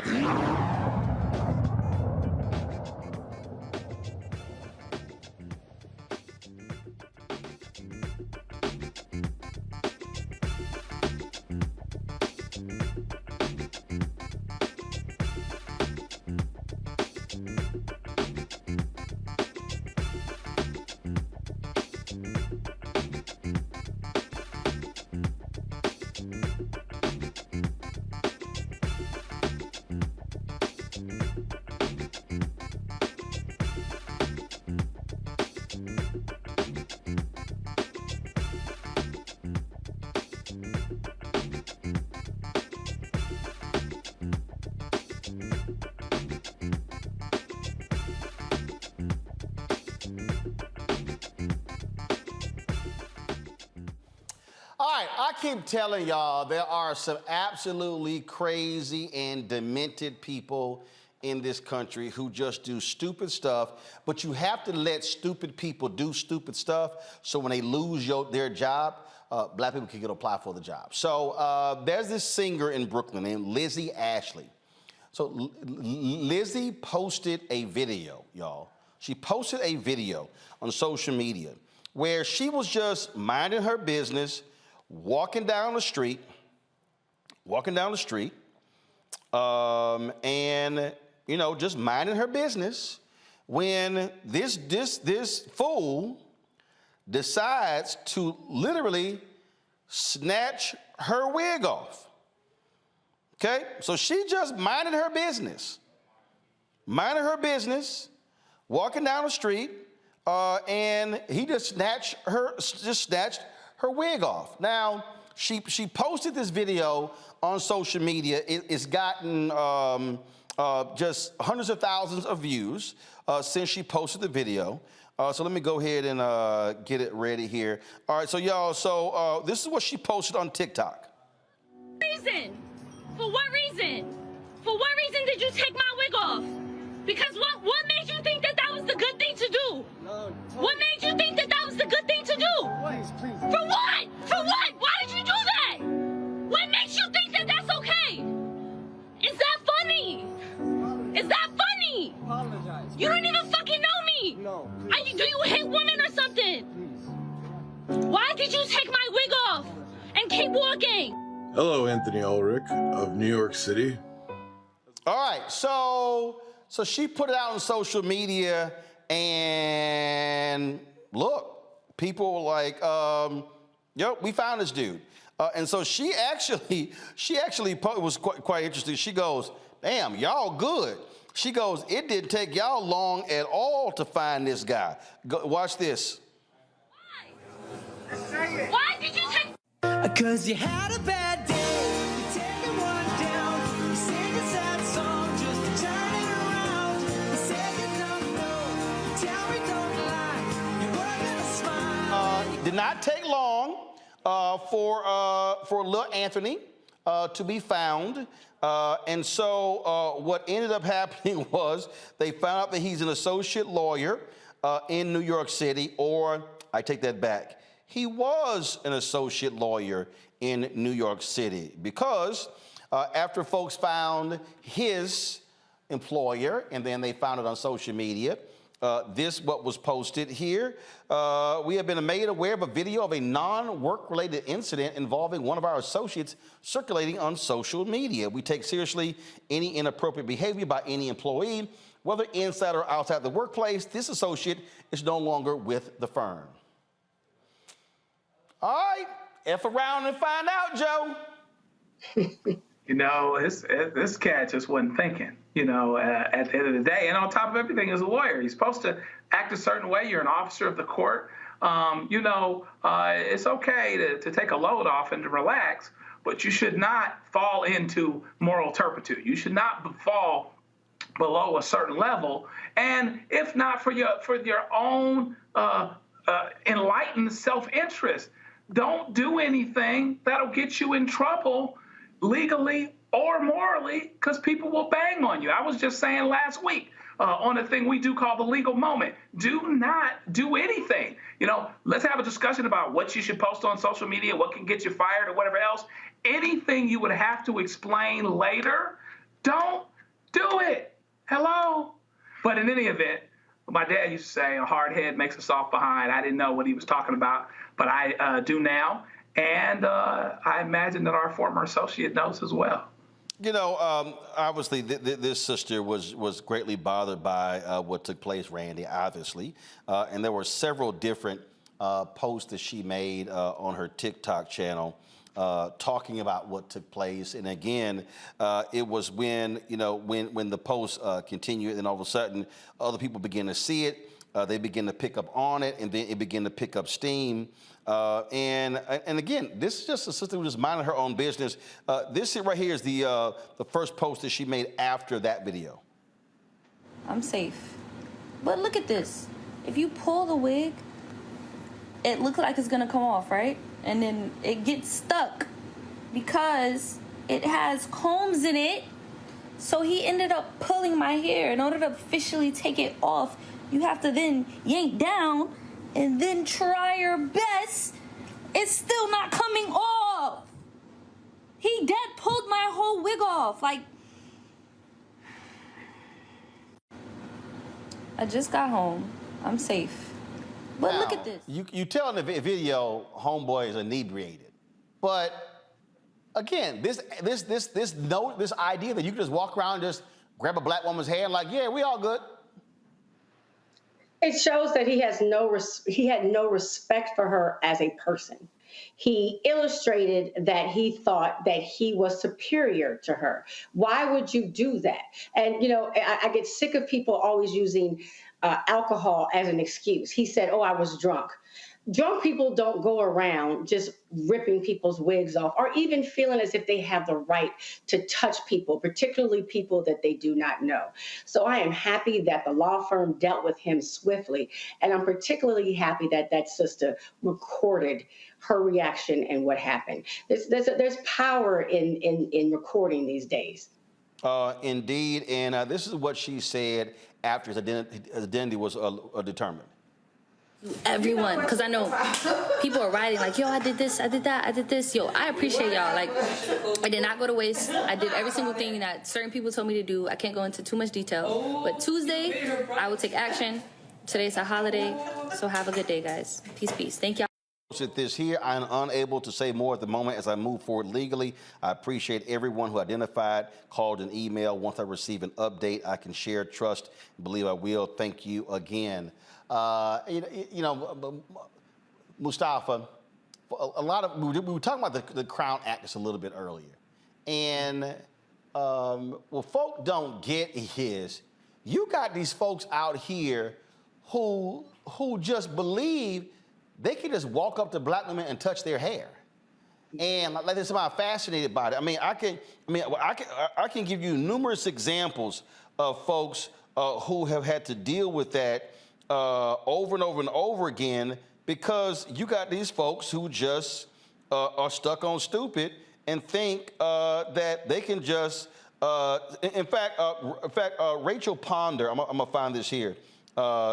All right, I keep telling y'all there are some absolutely crazy and demented people in this country who just do stupid stuff, but you have to let stupid people do stupid stuff so when they lose their job, black people can apply for the job. So there's this singer in Brooklyn named Lizzie Ashley. So Lizzie posted a video, y'all. She posted a video on social media where she was just minding her business, walking down the street, and you know, just minding her business, when this fool decides to literally snatch her wig off. Okay, so she just minding her business, walking down the street, and he just snatched her wig off. Now, she posted this video on social media. It's gotten just hundreds of thousands of views since she posted the video. So let me go ahead and get it ready here. All right, so y'all, this is what she posted on TikTok. Reason? For what reason? For what reason did you take my wig off? Because what made you think that that was the good thing to do? No, what made you think that that was the good thing to do? Please. For what? For what? Why did you do that? What makes you think that that's okay? Is that funny? Is that funny? Apologize. You don't even fucking know me. No. Do you hate women or something? Please. Why did you take my wig off and keep walking? Hello, Anthony Ulrich of New York City. All right, so she put it out on social media, and look, people were like, yo, we found this dude. And so she actually was quite interesting. She goes, damn, y'all good. She goes, it didn't take y'all long at all to find this guy. Watch this. Why did you take... Cause you had a bad day, you take it one down, you sing a sad song just to turn it around. You say you don't know, you tell me don't lie, you were gonna smile. Did not take long for little Anthony to be found. And so what ended up happening was they found out that he's an associate lawyer in New York City, or I take that back. He was an associate lawyer in New York City because after folks found his employer and then they found it on social media, what was posted here. We have been made aware of a video of a non-work-related incident involving one of our associates circulating on social media. We take seriously any inappropriate behavior by any employee, whether inside or outside the workplace. This associate is no longer with the firm. All right, F around and find out, Joe. You know, this cat just wasn't thinking, you know, at the end of the day. And on top of everything, as a lawyer, he's supposed to act a certain way. You're an officer of the court. It's okay to take a load off and to relax, but you should not fall into moral turpitude. You should not fall below a certain level. And if not for your own enlightened self-interest, don't do anything that'll get you in trouble legally or morally, because people will bang on you. I was just saying last week on a thing we do call the legal moment, do not do anything. You know, let's have a discussion about what you should post on social media, what can get you fired or whatever else. Anything you would have to explain later, don't do it. Hello? But in any event, my dad used to say, a hard head makes a soft behind. I didn't know what he was talking about, but I do now. And I imagine that our former associate knows as well. You know, obviously, this sister was greatly bothered by what took place, Randy, obviously. And there were several different posts that she made on her TikTok channel talking about what took place. And again, it was when the post continued, and all of a sudden, other people began to see it. They begin to pick up on it, and then it began to pick up steam. And again, this is just a sister who was minding her own business. This right here is the first post that she made after that video. I'm safe. But look at this. If you pull the wig, it looks like it's gonna come off, right? And then it gets stuck because it has combs in it. So he ended up pulling my hair. In order to officially take it off, you have to then yank down and then try your best. It's still not coming off. He dead pulled my whole wig off. Like, I just got home. I'm safe. But Now, look at this. You tell in the video, homeboy is inebriated, but again, this idea that you can just walk around and just grab a black woman's hair and like, yeah, we all good. It shows that he had no respect for her as a person. He illustrated that he thought that he was superior to her. Why would you do that? And, you know, I get sick of people always using alcohol as an excuse. He said, oh, I was drunk. Drunk people don't go around just ripping people's wigs off or even feeling as if they have the right to touch people, particularly people that they do not know. So I am happy that the law firm dealt with him swiftly. And I'm particularly happy that that sister recorded her reaction and what happened. There's power in recording these days. Indeed. And this is what she said after his identity was determined. Everyone, because I know people are writing like, yo, I did this, I did that, I did this. Yo, I appreciate y'all. Like, I did not go to waste. I did every single thing that certain people told me to do. I can't go into too much detail. But Tuesday, I will take action. Today's a holiday, so have a good day, guys. Peace, peace. Thank y'all. This here, I'm unable to say more at the moment as I move forward legally. I appreciate everyone who identified, called, and emailed. Once I receive an update, I can share, trust, and believe I will. Thank you again. You know, Mustafa, a lot of we were talking about the Crown Act just a little bit earlier, and what folk don't get is you got these folks out here who just believe they can just walk up to black women and touch their hair, and like they're somehow fascinated by it. I can give you numerous examples of folks who have had to deal with that. Over and over and over again, because you got these folks who just are stuck on stupid and think that they can just. In fact, Rachel Ponder, I'm gonna find this here.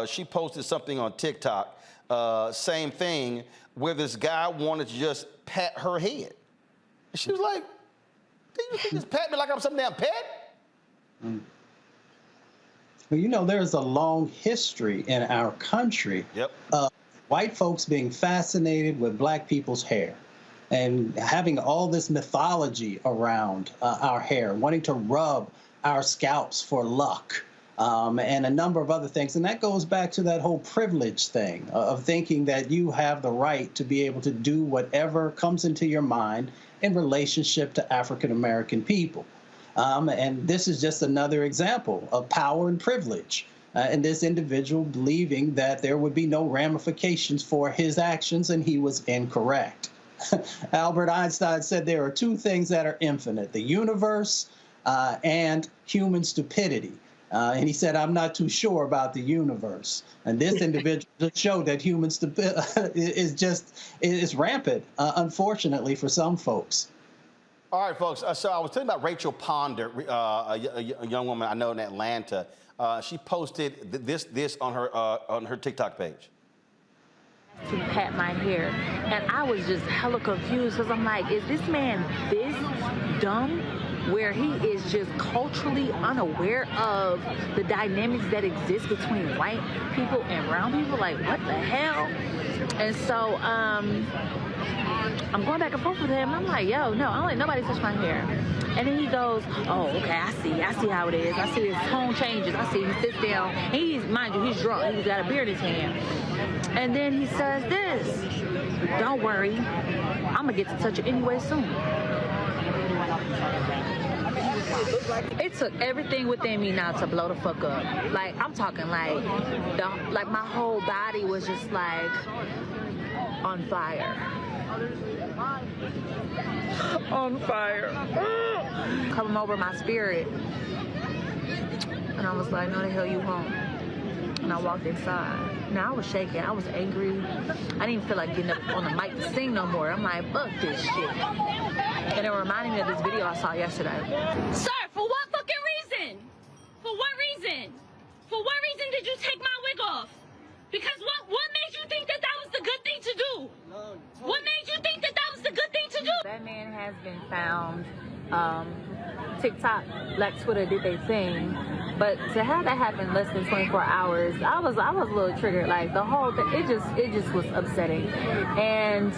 She posted something on TikTok, same thing, where this guy wanted to just pat her head. And she was like, "Did you just pat me like I'm some damn pet?" Well, you know, there's a long history in our country of white folks being fascinated with black people's hair and having all this mythology around our hair, wanting to rub our scalps for luck, and a number of other things. And that goes back to that whole privilege thing of thinking that you have the right to be able to do whatever comes into your mind in relationship to African American people. And this is just another example of power and privilege, and this individual believing that there would be no ramifications for his actions, and he was incorrect. Albert Einstein said there are two things that are infinite, the universe and human stupidity. And he said, I'm not too sure about the universe. And this individual showed that human stupidity is rampant, unfortunately, for some folks. All right, folks. So I was telling about Rachel Ponder, a young woman I know in Atlanta. She posted this on her TikTok page. To pat my hair, and I was just hella confused because I'm like, is this man this dumb? Where he is just culturally unaware of the dynamics that exist between white people and brown people. Like, what the hell? And so I'm going back and forth with him. I'm like, yo, no, I don't let nobody touch my hair. And then he goes, oh, okay, I see how it is. I see his tone changes. I see he sits down. Mind you, he's drunk. He's got a beer in his hand. And then he says this, don't worry, I'm gonna get to touch it anyway soon. It took everything within me now to blow the fuck up. Like, I'm talking like my whole body was just like on fire. On fire. Coming over my spirit. And I was like, no, the hell you won't. And I walked inside. Now I was shaking. I was angry. I didn't feel like getting up on the mic to sing no more. I'm like, fuck this shit. And it reminded me of this video I saw yesterday. Sir, for what fucking reason? For what reason? For what reason did you take my wig off? Because what made you think that was the good thing to do? What made you think that was the good thing to do? That man has been found. TikTok, Black Twitter did their thing, but to have that happen in less than 24 hours, I was a little triggered. Like the whole thing, it just was upsetting, and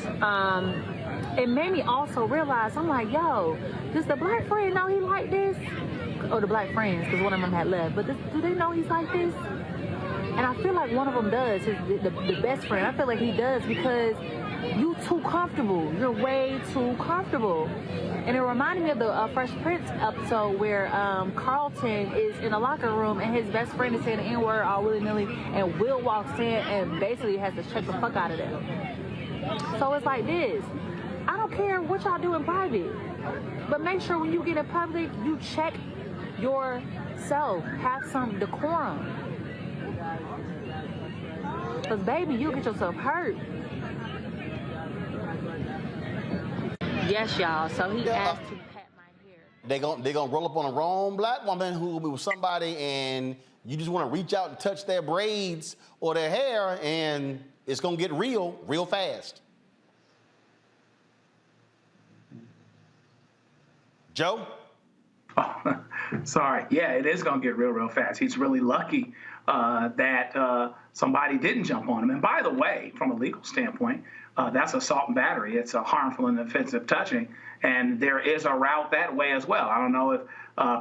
it made me also realize, I'm like, yo, does the black friend know he like this? Or the black friends, because one of them had left, but do they know he's like this? And I feel like one of them does, the best friend. I feel like he does, because you too comfortable. You're way too comfortable. And it reminded me of the Fresh Prince episode where Carlton is in a locker room and his best friend is saying the N-word all willy-nilly, and Will walks in and basically has to check the fuck out of them. So it's like this. I don't care what y'all do in private, but make sure when you get in public, you check yourself. Have some decorum. Because baby, you'll get yourself hurt. Yes, y'all. So he asked to pat my hair. They gonna roll up on a wrong black woman who will be with somebody, and you just want to reach out and touch their braids or their hair, and it's gonna get real fast. Joe? Oh, sorry. Yeah, it is going to get real fast. He's really lucky that somebody didn't jump on him. And by the way, from a legal standpoint, that's assault and battery. It's a harmful and offensive touching. And there is a route that way as well. I don't know if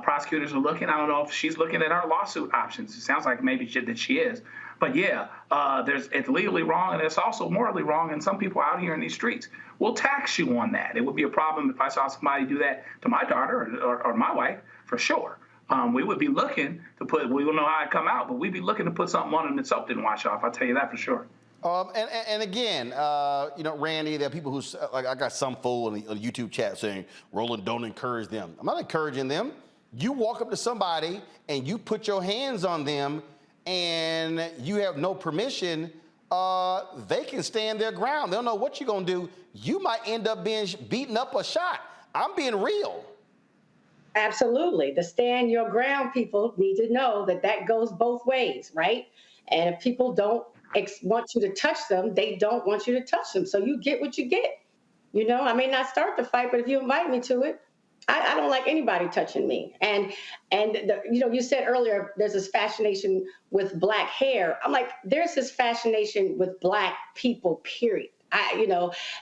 prosecutors are looking. I don't know if she's looking at her lawsuit options. It sounds like maybe that she is. But yeah, it's legally wrong, and it's also morally wrong. And some people out here in these streets will tax you on that. It would be a problem if I saw somebody do that to my daughter or my wife, for sure. We would be looking to put, we don't know how it come out, but we'd be looking to put something on them that soap didn't wash off. I'll tell you that for sure. And again, Randy, there are people who, like, I got some fool in the YouTube chat saying, Roland, don't encourage them. I'm not encouraging them. You walk up to somebody and you put your hands on them and you have no permission, they can stand their ground. They don't know what you're going to do. You might end up being beaten up or shot. I'm being real. Absolutely. The stand your ground people need to know that goes both ways, right? And if people don't want you to touch them, they don't want you to touch them. So you get what you get. I may not start the fight, but if you invite me to it, I don't like anybody touching me. And you said earlier, there's this fascination with black hair. I'm like, there's this fascination with black people, period. And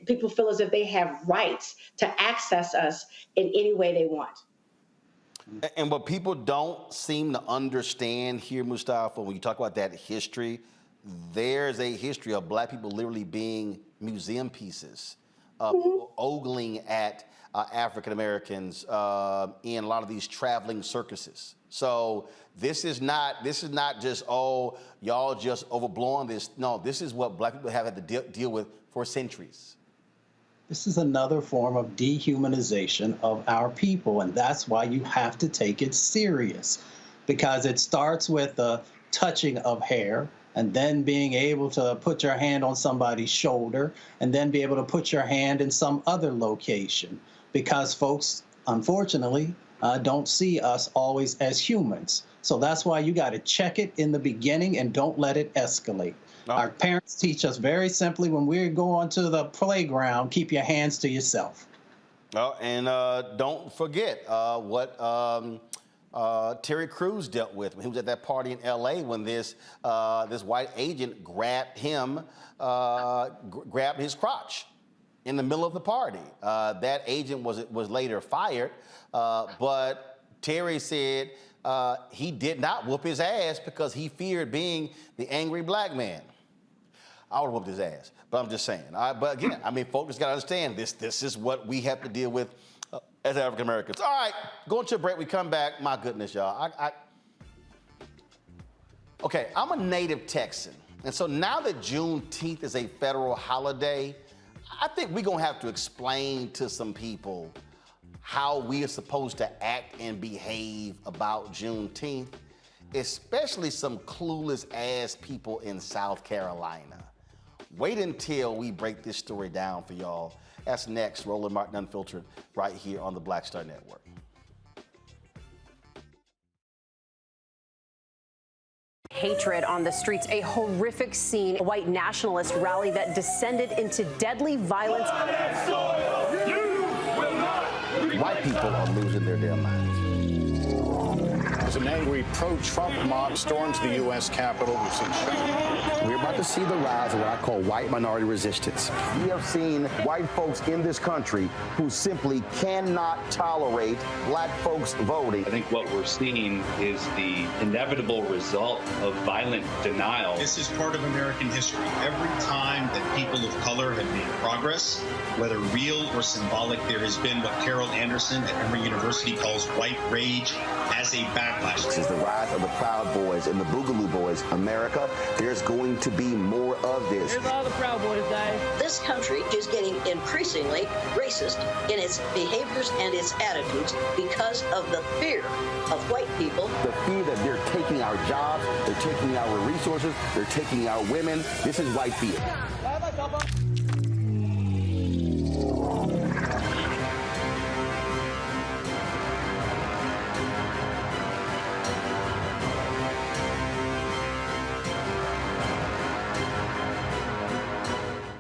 people feel as if they have rights to access us in any way they want. And what people don't seem to understand here, Mustafa, when you talk about that history, there's a history of black people literally being museum pieces, ogling at African Americans in a lot of these traveling circuses. So this is not just, oh, y'all just overblowing this. No, this is what black people have had to deal with for centuries. This is another form of dehumanization of our people, and that's why you have to take it serious, because it starts with the touching of hair, and then being able to put your hand on somebody's shoulder, and then be able to put your hand in some other location, because folks, unfortunately, don't see us always as humans. So that's why you got to check it in the beginning and don't let it escalate. Oh. Our parents teach us very simply, when we go onto the playground, keep your hands to yourself. Oh, and don't forget what Terry Crews dealt with when he was at that party in L.A. when this white agent grabbed his crotch in the middle of the party. That agent was later fired, but Terry said he did not whoop his ass because he feared being the angry black man. I would have whooped his ass, but I'm just saying. But again, folks got to understand this is what we have to deal with as African Americans. All right, going to a break. We come back. My goodness, y'all. Okay, I'm a native Texan, and so now that Juneteenth is a federal holiday, I think we're going to have to explain to some people how we are supposed to act and behave about Juneteenth. especially some clueless ass people in South Carolina. Wait until we break this story down for y'all. That's next, Roland Martin Unfiltered, right here on the Black Star Network. Hatred on the streets, a horrific scene, a white nationalist rally that descended into deadly violence. White people are losing their damn minds. As an angry pro-Trump mob storms the U.S. Capitol, we've seen shooting. We're about to see the rise of what I call white minority resistance. We have seen white folks in this country who simply cannot tolerate black folks voting. I think what we're seeing is the inevitable result of violent denial. This is part of American history. Every time that people of color have made progress, whether real or symbolic, there has been what Carol Anderson at Emory University calls white rage as a backlash. This is the rise of the Proud Boys and the Boogaloo Boys. America, there's going to be more of this. Here's all the Proud Boys, guys. This country is getting increasingly racist in its behaviors and its attitudes because of the fear of white people. The fear that they're taking our jobs, they're taking our resources, they're taking our women. This is white fear.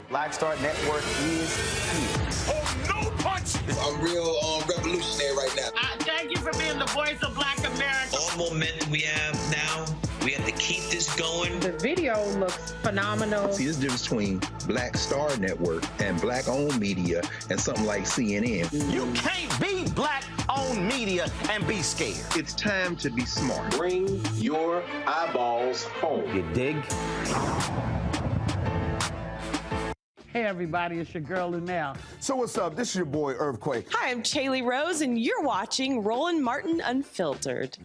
Black Star Network is here. Oh, no punch! I'm real revolutionary right now. Thank you for being the voice of Black America. All momentum we have now, we have to keep this going. The video looks phenomenal. See, this difference between Black Star Network and black-owned media and something like CNN. You can't be black-owned media and be scared. It's time to be smart. Bring your eyeballs home. You dig? Hey everybody, it's your girl Lunel. So what's up? This is your boy Earthquake. Hi, I'm Chaley Rose, and you're watching Roland Martin Unfiltered.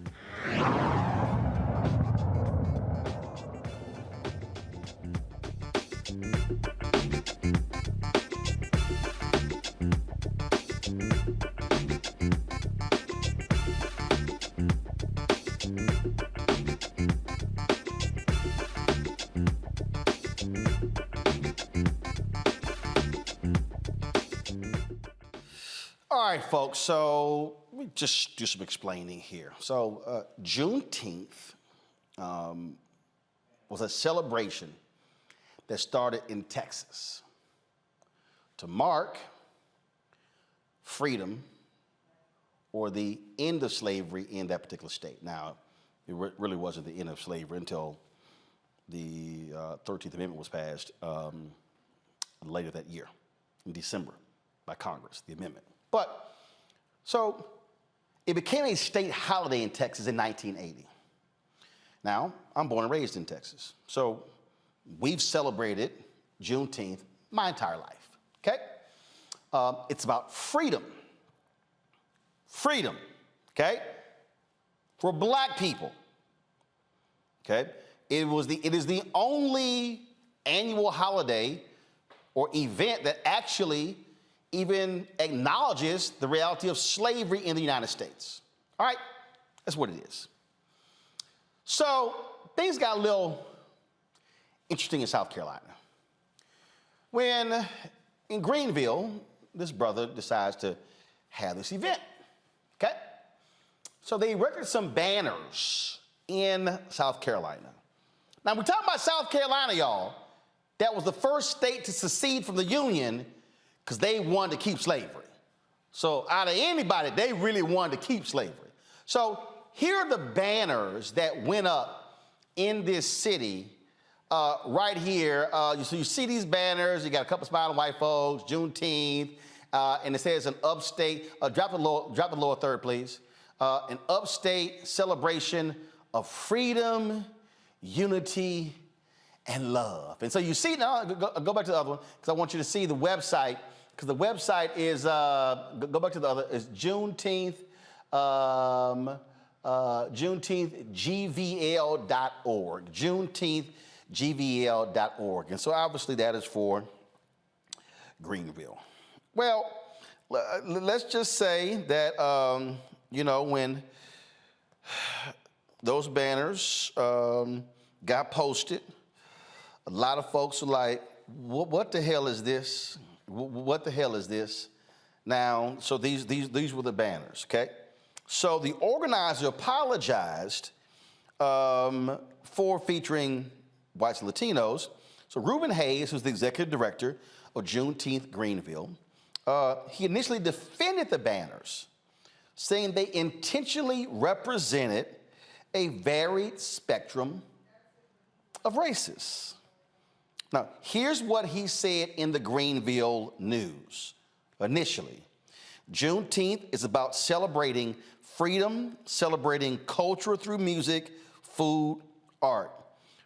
All right, folks, so let me just do some explaining here. So Juneteenth was a celebration that started in Texas to mark freedom or the end of slavery in that particular state. Now, it really wasn't the end of slavery until the 13th Amendment was passed later that year, in December, by Congress, the amendment. But, so, it became a state holiday in Texas in 1980. Now, I'm born and raised in Texas, so we've celebrated Juneteenth my entire life, okay? It's about freedom. Freedom, okay? For black people, okay? It is the only annual holiday or event that actually even acknowledges the reality of slavery in the United States. All right, that's what it is. So things got a little interesting in South Carolina. When in Greenville, this brother decides to have this event, okay? So they erected some banners in South Carolina. Now we're talking about South Carolina, y'all. That was the first state to secede from the Union because they wanted to keep slavery. So out of anybody, they really wanted to keep slavery. So here are the banners that went up in this city right here. So you see these banners, you got a couple smiling white folks, Juneteenth, and it says an upstate, drop the lower third, please. An upstate celebration of freedom, unity, and love. And so you see, now go back to the other one, because I want you to see the website, because the website is, go back to the other, is Juneteenth, JuneteenthGVL.org, JuneteenthGVL.org. And so obviously that is for Greenville. Well, let's just say that, you know, when those banners got posted. A lot of folks are like, what the hell is this? What the hell is this? Now, so these were the banners, okay? So the organizer apologized for featuring whites and Latinos. So Reuben Hayes, who's the executive director of Juneteenth Greenville, he initially defended the banners, saying they intentionally represented a varied spectrum of races. Now, here's what he said in the Greenville News initially. Juneteenth is about celebrating freedom, celebrating culture through music, food, art.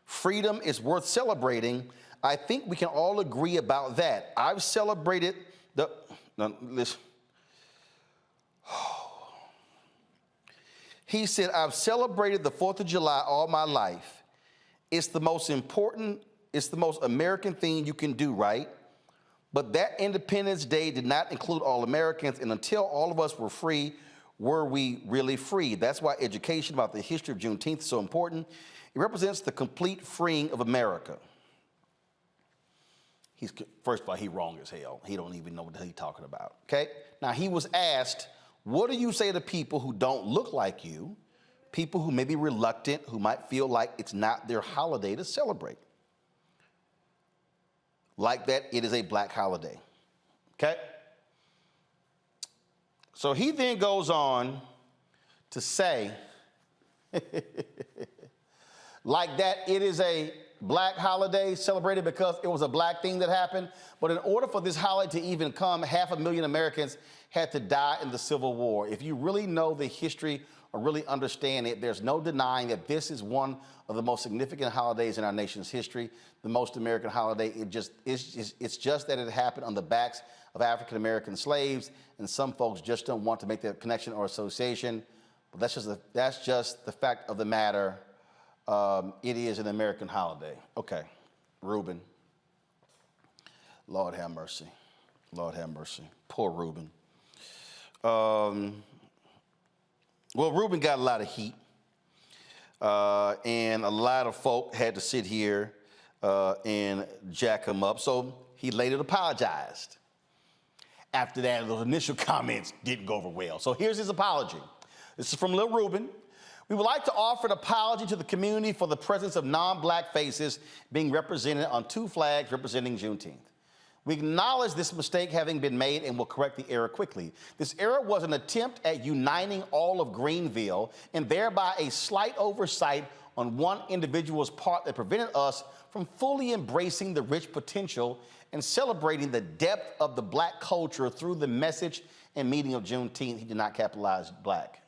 Freedom is worth celebrating. I think we can all agree about that. I've celebrated now, listen. He said, I've celebrated the 4th of July all my life. It's the most important, it's the most American thing you can do, right? But that Independence Day did not include all Americans, and until all of us were free, were we really free? That's why education about the history of Juneteenth is so important. It represents the complete freeing of America. First of all, he's wrong as hell. He don't even know what he's talking about, okay? Now, he was asked, what do you say to people who don't look like you, people who may be reluctant, who might feel like it's not their holiday to celebrate? Like that, it is a black holiday, okay? So he then goes on to say, like that, it is a black holiday celebrated because it was a black thing that happened. But in order for this holiday to even come, 500,000 Americans had to die in the Civil War. If you really know the history or really understand it, there's no denying that this is one of the most significant holidays in our nation's history, the most American holiday. It's just that it happened on the backs of African American slaves, and some folks just don't want to make that connection or association. But that's just the fact of the matter. It is an American holiday. Okay, Reuben. Lord have mercy. Lord have mercy. Poor Reuben. Well, Reuben got a lot of heat, and a lot of folk had to sit here and jack him up. So he later apologized. After that, those initial comments didn't go over well. So here's his apology. This is from Lil Reuben. We would like to offer an apology to the community for the presence of non-black faces being represented on 2 flags representing Juneteenth. We acknowledge this mistake having been made and will correct the error quickly. This error was an attempt at uniting all of Greenville and thereby a slight oversight on one individual's part that prevented us from fully embracing the rich potential and celebrating the depth of the black culture through the message and meaning of Juneteenth. He did not capitalize black.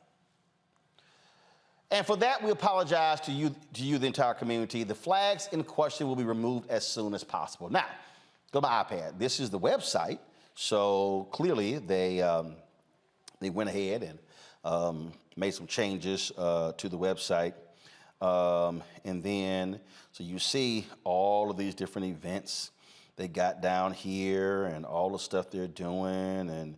And for that, we apologize to you, the entire community. The flags in question will be removed as soon as possible. Now, go to my iPad. This is the website. So clearly, they went ahead and made some changes to the website. And then, so you see all of these different events they got down here and all the stuff they're doing. And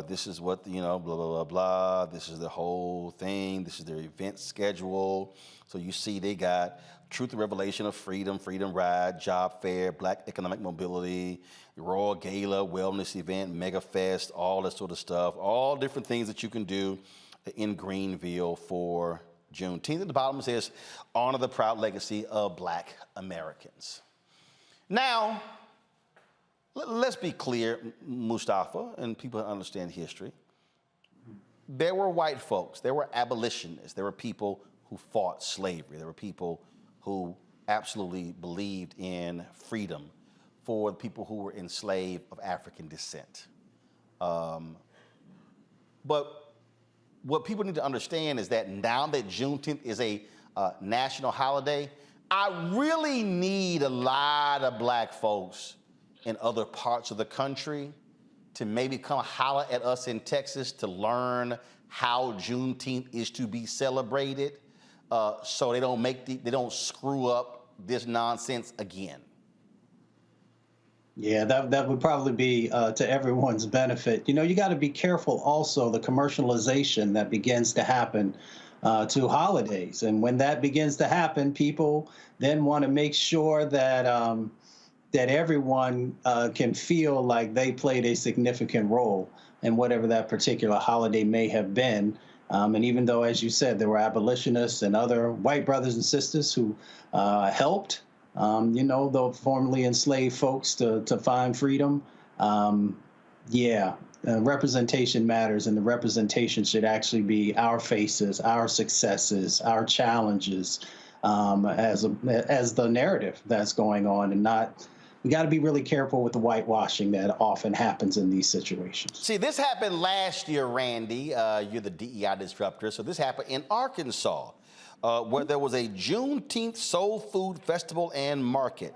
this is what, blah, blah, blah, blah. This is the whole thing. This is their event schedule. So you see they got Truth and Revelation of Freedom, Freedom Ride, Job Fair, Black Economic Mobility, Royal Gala, Wellness Event, Mega Fest, all that sort of stuff. All different things that you can do in Greenville for Juneteenth. At the bottom it says, honor the proud legacy of Black Americans. Now, let's be clear, Mustafa, and people that understand history. There were white folks, there were abolitionists, there were people who fought slavery, there were people who absolutely believed in freedom for the people who were enslaved of African descent. But what people need to understand is that now that Juneteenth is a national holiday, I really need a lot of black folks in other parts of the country to maybe come holler at us in Texas to learn how Juneteenth is to be celebrated, so they don't screw up this nonsense again. Yeah, that would probably be to everyone's benefit. You got to be careful also the commercialization that begins to happen to holidays. And when that begins to happen, people then want to make sure that that everyone can feel like they played a significant role in whatever that particular holiday may have been. And even though, as you said, there were abolitionists and other white brothers and sisters who helped, the formerly enslaved folks to find freedom, representation matters, and the representation should actually be our faces, our successes, our challenges, as the narrative that's going on, and not. We got to be really careful with the whitewashing that often happens in these situations. See, this happened last year, Randy. You're the DEI disruptor. So this happened in Arkansas, where there was a Juneteenth soul food festival and market.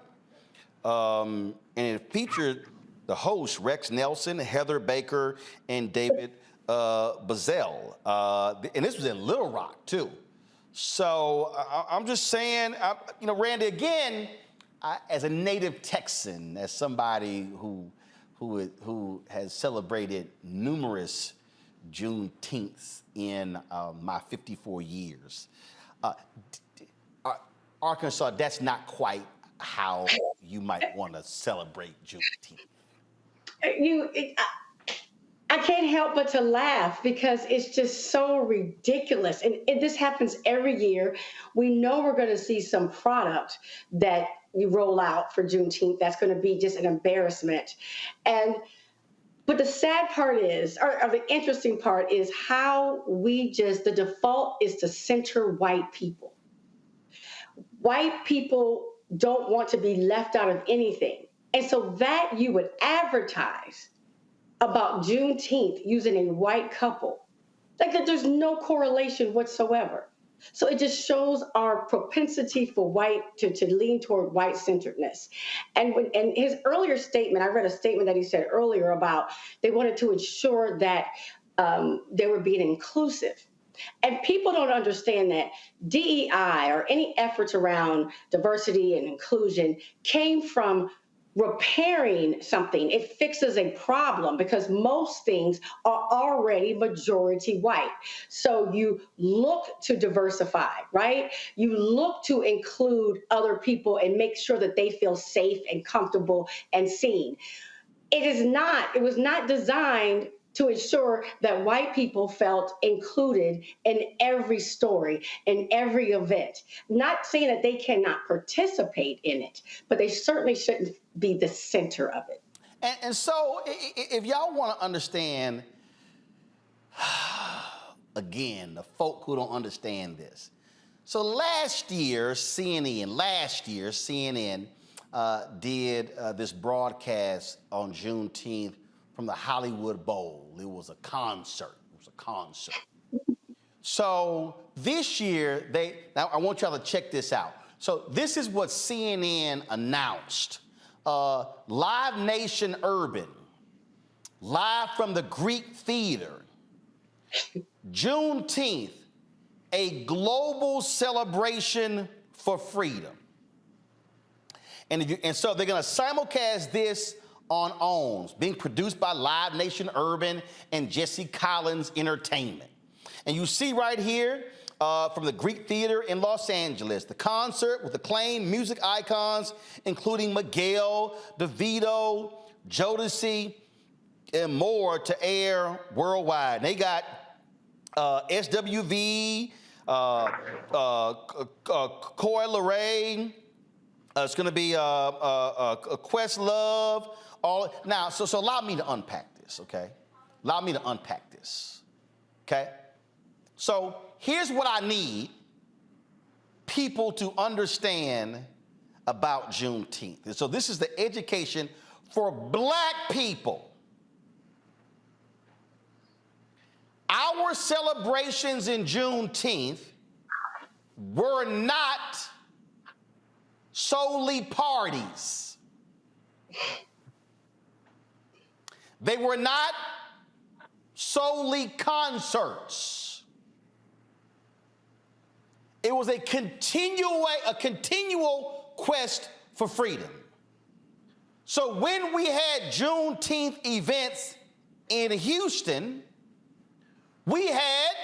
And it featured the hosts, Rex Nelson, Heather Baker, and David Bazell. And this was in Little Rock, too. So I'm just saying, Randy, again, as a native Texan, as somebody who has celebrated numerous Juneteenths in my 54 years, Arkansas, that's not quite how you might want to celebrate Juneteenth. I can't help but to laugh because it's just so ridiculous. And this happens every year. We know we're going to see some product that you roll out for Juneteenth that's going to be just an embarrassment. But the sad part is, or the interesting part is how the default is to center white people. White people don't want to be left out of anything. And so that you would advertise about Juneteenth using a white couple, like that there's no correlation whatsoever. So it just shows our propensity for white to lean toward white-centeredness. And his earlier statement, I read a statement that he said earlier about they wanted to ensure that they were being inclusive. And people don't understand that DEI or any efforts around diversity and inclusion came from repairing something. It fixes a problem because most things are already majority white. So you look to diversify, right? You look to include other people and make sure that they feel safe and comfortable and seen. It was not designed to ensure that white people felt included in every story, in every event. Not saying that they cannot participate in it, but they certainly shouldn't be the center of it. And so if y'all want to understand, again, the folk who don't understand this. So last year, CNN did this broadcast on Juneteenth from the Hollywood Bowl. It was a concert. So this year, now I want y'all to check this out. So this is what CNN announced. Live Nation Urban, live from the Greek Theater. Juneteenth, a global celebration for freedom. And so they're gonna simulcast this on OWNs, being produced by Live Nation Urban and Jesse Collins Entertainment. And you see right here from the Greek Theater in Los Angeles, the concert with acclaimed music icons, including Miguel, DeVito, Jodeci, and more to air worldwide. And they got SWV, Coy Leray, it's gonna be Questlove, now, so allow me to unpack this, okay? Allow me to unpack this, okay? So here's what I need people to understand about Juneteenth. And so this is the education for Black people. Our celebrations in Juneteenth were not solely parties. They were not solely concerts. It was a continual quest for freedom. So when we had Juneteenth events in Houston, we had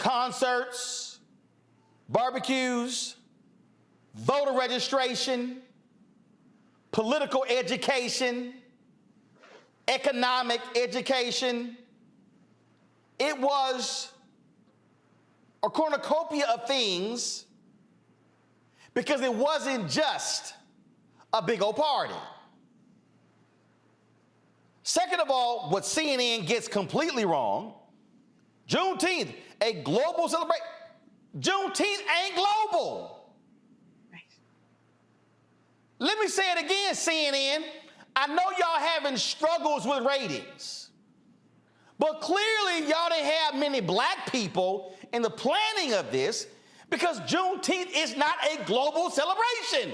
concerts, barbecues, voter registration, political education, economic education. It was a cornucopia of things because it wasn't just a big old party. Second of all, what CNN gets completely wrong, Juneteenth, a global celebration. Juneteenth ain't global. Right. Let me say it again, CNN. I know y'all having struggles with ratings, but clearly y'all didn't have many black people in the planning of this because Juneteenth is not a global celebration.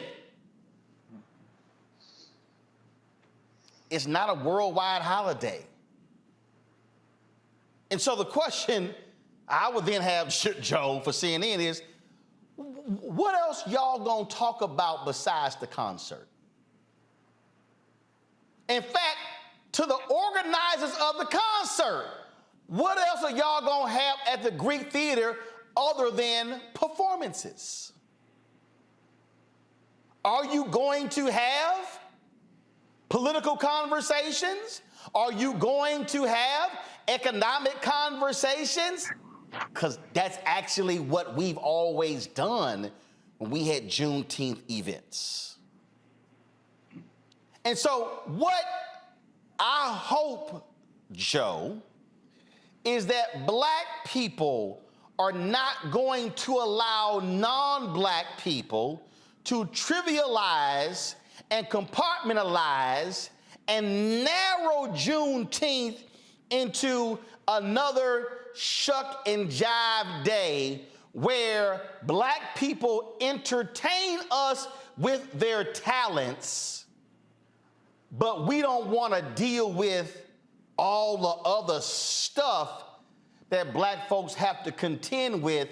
It's not a worldwide holiday. And so the question I would then have Joe for CNN is, what else y'all gonna talk about besides the concert? In fact, to the organizers of the concert, what else are y'all gonna have at the Greek Theater other than performances? Are you going to have political conversations? Are you going to have economic conversations? Because that's actually what we've always done when we had Juneteenth events. And so what I hope, Joe, is that black people are not going to allow non-black people to trivialize and compartmentalize and narrow Juneteenth into another shuck and jive day where black people entertain us with their talents, but we don't want to deal with all the other stuff that black folks have to contend with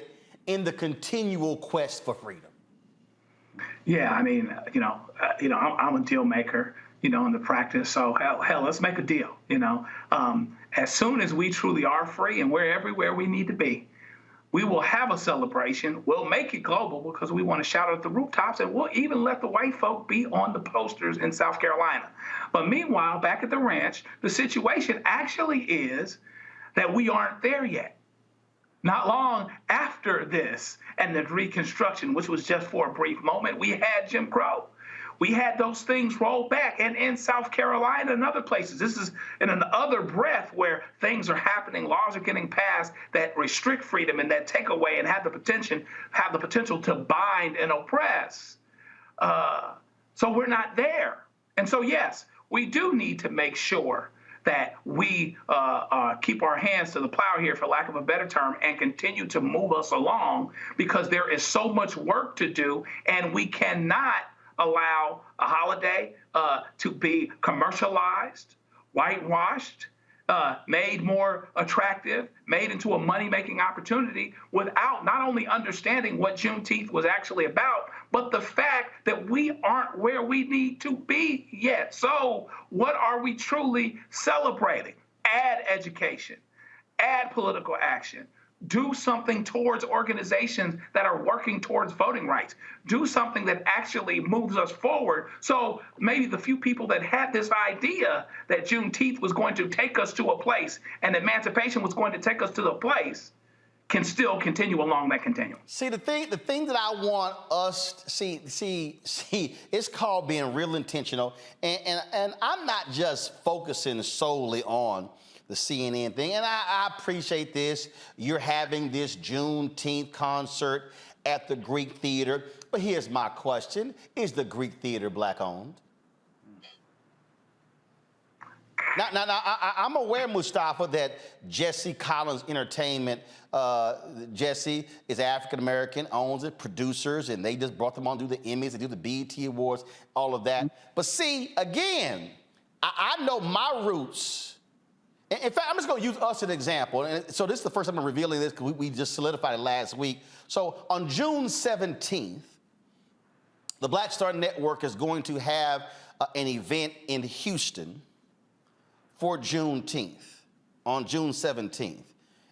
in the continual quest for freedom. Yeah, I mean, I'm a deal maker, in the practice. So hell, let's make a deal. As soon as we truly are free and we're everywhere we need to be, we will have a celebration. We'll make it global because we want to shout at the rooftops, and we'll even let the white folk be on the posters in South Carolina. But meanwhile, back at the ranch, the situation actually is that we aren't there yet. Not long after this and the Reconstruction, which was just for a brief moment, we had Jim Crow. We had those things rolled back, and in South Carolina and other places. This is in another breath where things are happening, laws are getting passed that restrict freedom and that take away and have the potential to bind and oppress. So we're not there. And so, yes, we do need to make sure that we keep our hands to the plow here, for lack of a better term, and continue to move us along, because there is so much work to do, and we cannot allow a holiday to be commercialized, whitewashed, made more attractive, made into a money-making opportunity without not only understanding what Juneteenth was actually about, but the fact that we aren't where we need to be yet. So what are we truly celebrating? Add education, add political action, do something towards organizations that are working towards voting rights, do something that actually moves us forward. So maybe the few people that had this idea that Juneteenth was going to take us to a place and emancipation was going to take us to the place can still continue along that continuum. See, the thing that I want us to see, it's called being real intentional. And I'm not just focusing solely on the CNN thing. And I appreciate this. You're having this Juneteenth concert at the Greek Theater. But here's my question. Is the Greek Theater black owned? Now, I'm aware, Mustafa, that Jesse Collins Entertainment, Jesse is African-American, owns it, producers, and they just brought them on to do the Emmys, they do the BET Awards, all of that. But see, again, I know my roots. In fact, I'm just going to use us as an example. And so this is the first time I'm revealing this because we just solidified it last week. So on June 17th, the Black Star Network is going to have an event in Houston for Juneteenth on June 17th.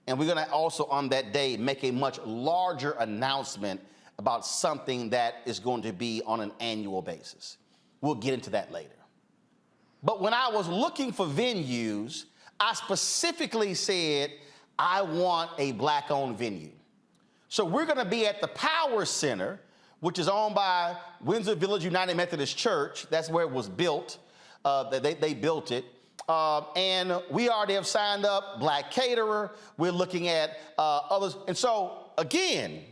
And we're going to also on that day make a much larger announcement about something that is going to be on an annual basis. We'll get into that later. But when I was looking for venues, I specifically said, I want a black-owned venue. So we're going to be at the Power Center, which is owned by Windsor Village United Methodist Church. That's where it was built. They built it. And we already have signed up black caterer. We're looking at others. And so, again,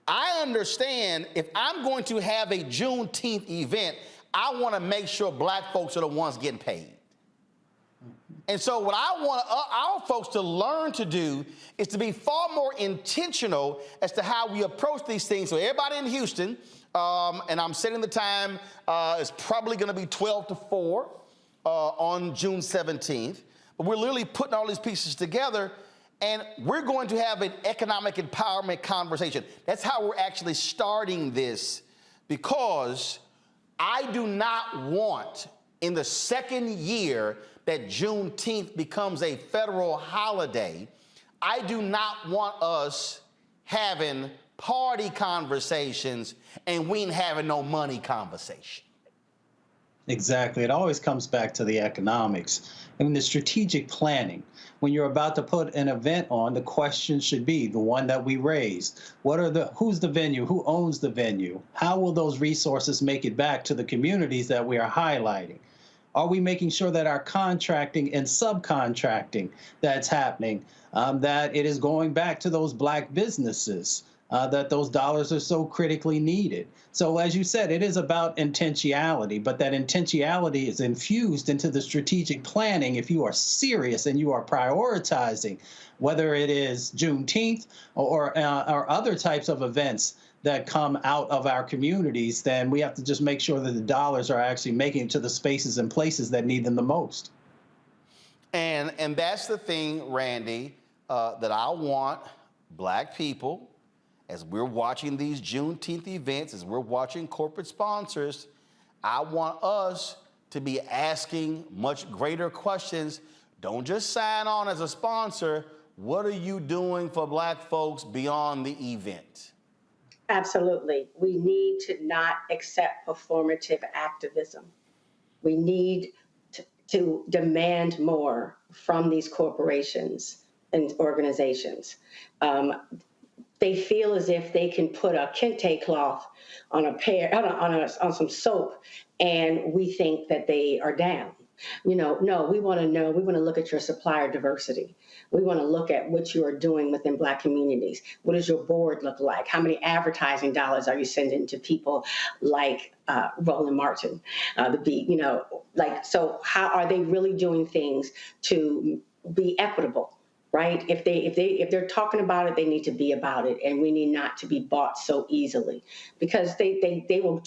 I understand if I'm going to have a Juneteenth event, I want to make sure black folks are the ones getting paid. And so what I want our folks to learn to do is to be far more intentional as to how we approach these things. So everybody in Houston, and I'm setting the time, is probably going to be 12 to 4 on June 17th. But we're literally putting all these pieces together, and we're going to have an economic empowerment conversation. That's how we're actually starting this, because I do not want in the second year that Juneteenth becomes a federal holiday, I do not want us having party conversations and we ain't having no money conversation. Exactly. It always comes back to the economics. I mean, the strategic planning. When you're about to put an event on, the question should be the one that we raised. Who's the venue? Who owns the venue? How will those resources make it back to the communities that we are highlighting? Are we making sure that our contracting and subcontracting that's happening, that it is going back to those black businesses, that those dollars are so critically needed? So as you said, it is about intentionality, but that intentionality is infused into the strategic planning if you are serious and you are prioritizing, whether it is Juneteenth or other types of events that come out of our communities, then we have to just make sure that the dollars are actually making it to the spaces and places that need them the most. And that's the thing, Randy, that I want black people, as we're watching these Juneteenth events, as we're watching corporate sponsors, I want us to be asking much greater questions. Don't just sign on as a sponsor. What are you doing for black folks beyond the event? Absolutely. We need to not accept performative activism. We need to demand more from these corporations and organizations. They feel as if they can put a kente cloth on on some soap, and we think that they are down. No, we want to know. We want to look at your supplier diversity. We want to look at what you are doing within black communities. What does your board look like? How many advertising dollars are you sending to people like Roland Martin? So how are they really doing things to be equitable? Right? If they're talking about it, they need to be about it, and we need not to be bought so easily, because they will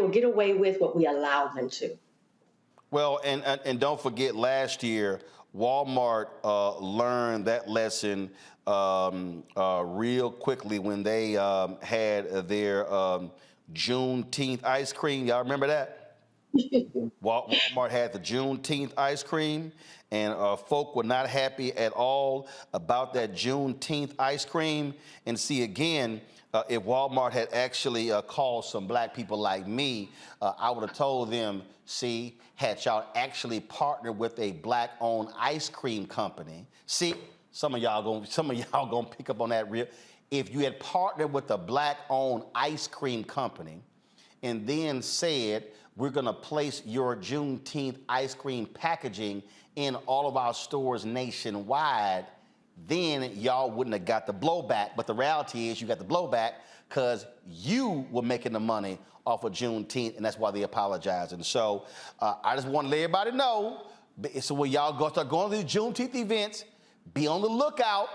get away with what we allow them to. Well, and don't forget, last year, Walmart learned that lesson real quickly when they had their Juneteenth ice cream. Y'all remember that? Walmart had the Juneteenth ice cream, and folk were not happy at all about that Juneteenth ice cream. And see, again, if Walmart had actually called some black people like me, I would have told them, see, had y'all actually partnered with a black-owned ice cream company. See, some of y'all gonna pick up on that real. If you had partnered with a black-owned ice cream company and then said, we're gonna place your Juneteenth ice cream packaging in all of our stores nationwide, then y'all wouldn't have got the blowback. But the reality is you got the blowback because you were making the money off of Juneteenth, and that's why they apologized. And so I just want to let everybody know, so when y'all start going to these Juneteenth events, be on the lookout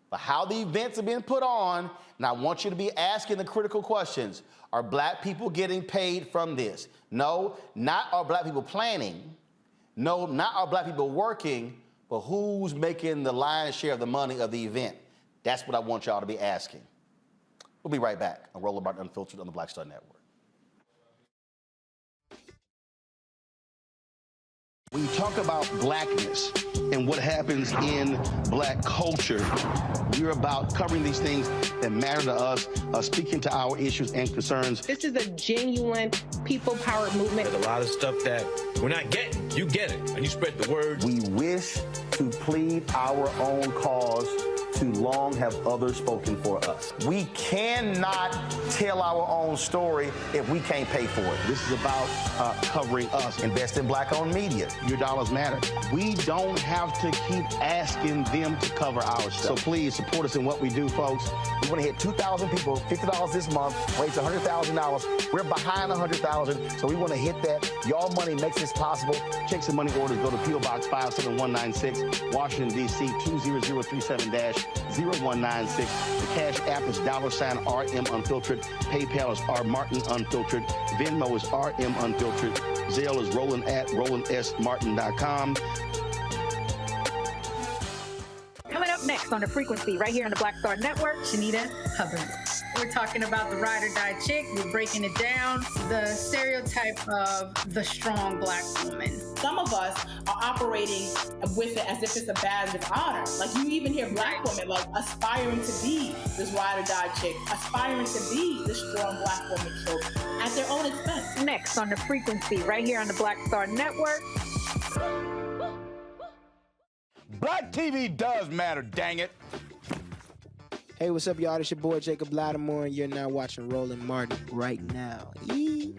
for how the events are being put on, and I want you to be asking the critical questions. Are black people getting paid from this? No, not are black people planning. No, not are black people working, but who's making the lion's share of the money of the event? That's what I want y'all to be asking. We'll be right back on Roland Martin Unfiltered on the Black Star Network. When you talk about blackness and what happens in black culture, we're about covering these things that matter to us, speaking to our issues and concerns. This is a genuine people-powered movement. There's a lot of stuff that we're not getting. You get it, and you spread the word. We wish to plead our own cause. Too long have others spoken for us. We cannot tell our own story if we can't pay for it. This is about covering us. Invest in black-owned media. Your dollars matter. We don't have to keep asking them to cover our stuff. So please support us in what we do, folks. We want to hit 2,000 people, $50 this month, raise $100,000. We're behind 100,000, so we want to hit that. Y'all money makes this possible. Checks and money orders go to P.O. Box 57196, Washington, D.C. 20037-0196. The Cash App is $RM Unfiltered. PayPal is R Martin Unfiltered. Venmo is RM Unfiltered. Zelle is Roland at RolandSMartin.com. Coming up next on The Frequency, right here on the Black Star Network, Shanita Hubbard. We're talking about the ride or die chick. We're breaking it down. The stereotype of the strong black woman. Some of us are operating with it as if it's a badge of honor. Like you even hear black women like aspiring to be this ride or die chick, aspiring to be this strong black woman. So at their own expense. Next on The Frequency, right here on the Black Star Network. Black TV does matter, dang it. Hey, what's up, y'all? It's your boy Jacob Lattimore, and you're now watching Roland Martin right now. Yee.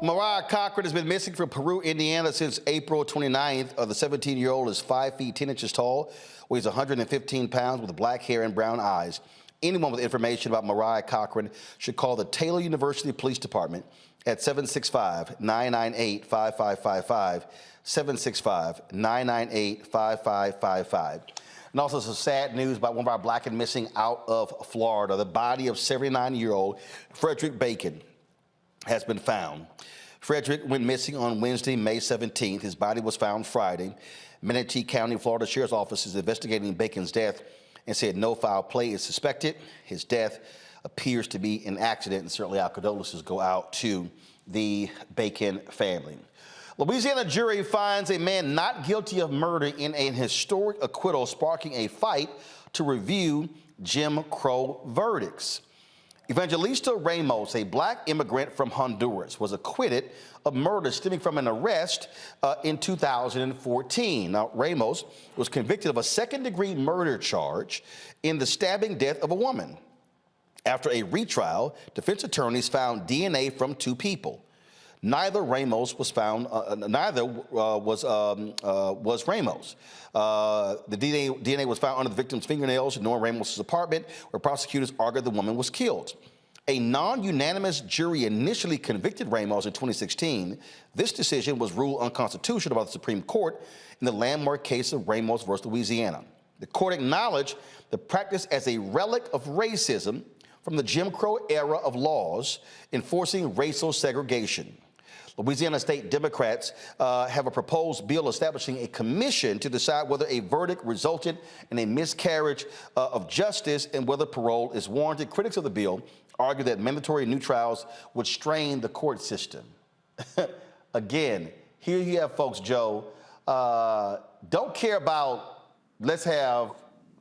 Mariah Cochran has been missing from Peru, Indiana since April 29th. The 17-year-old is 5 feet 10 inches tall, weighs 115 pounds with black hair and brown eyes. Anyone with information about Mariah Cochran should call the Taylor University Police Department at 765-998-5555, 765-998-5555. And also some sad news about one of our black and missing out of Florida. The body of 79-year-old Frederick Bacon has been found. Frederick went missing on Wednesday, May 17th. His body was found Friday. Manatee County, Florida Sheriff's Office is investigating Bacon's death and said no foul play is suspected. His death appears to be an accident, and certainly our condolences go out to the Bacon family. Louisiana jury finds a man not guilty of murder in an historic acquittal, sparking a fight to review Jim Crow verdicts. Evangelista Ramos, a black immigrant from Honduras, was acquitted of murder stemming from an arrest in 2014. Now, Ramos was convicted of a second-degree murder charge in the stabbing death of a woman. After a retrial, defense attorneys found DNA from two people. Neither Ramos was found. Was Ramos. The DNA was found under the victim's fingernails in Nora Ramos' apartment, where prosecutors argued the woman was killed. A non-unanimous jury initially convicted Ramos in 2016. This decision was ruled unconstitutional by the Supreme Court in the landmark case of Ramos versus Louisiana. The court acknowledged the practice as a relic of racism from the Jim Crow era of laws enforcing racial segregation. Louisiana state Democrats have a proposed bill establishing a commission to decide whether a verdict resulted in a miscarriage of justice and whether parole is warranted. Critics of the bill argued that mandatory new trials would strain the court system. Again, here you have folks, Joe, don't care about let's have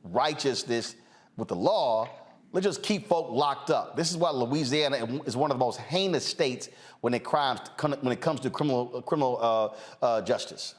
righteousness with the law. Let's just keep folk locked up. This is why Louisiana is one of the most heinous states when it comes to criminal justice.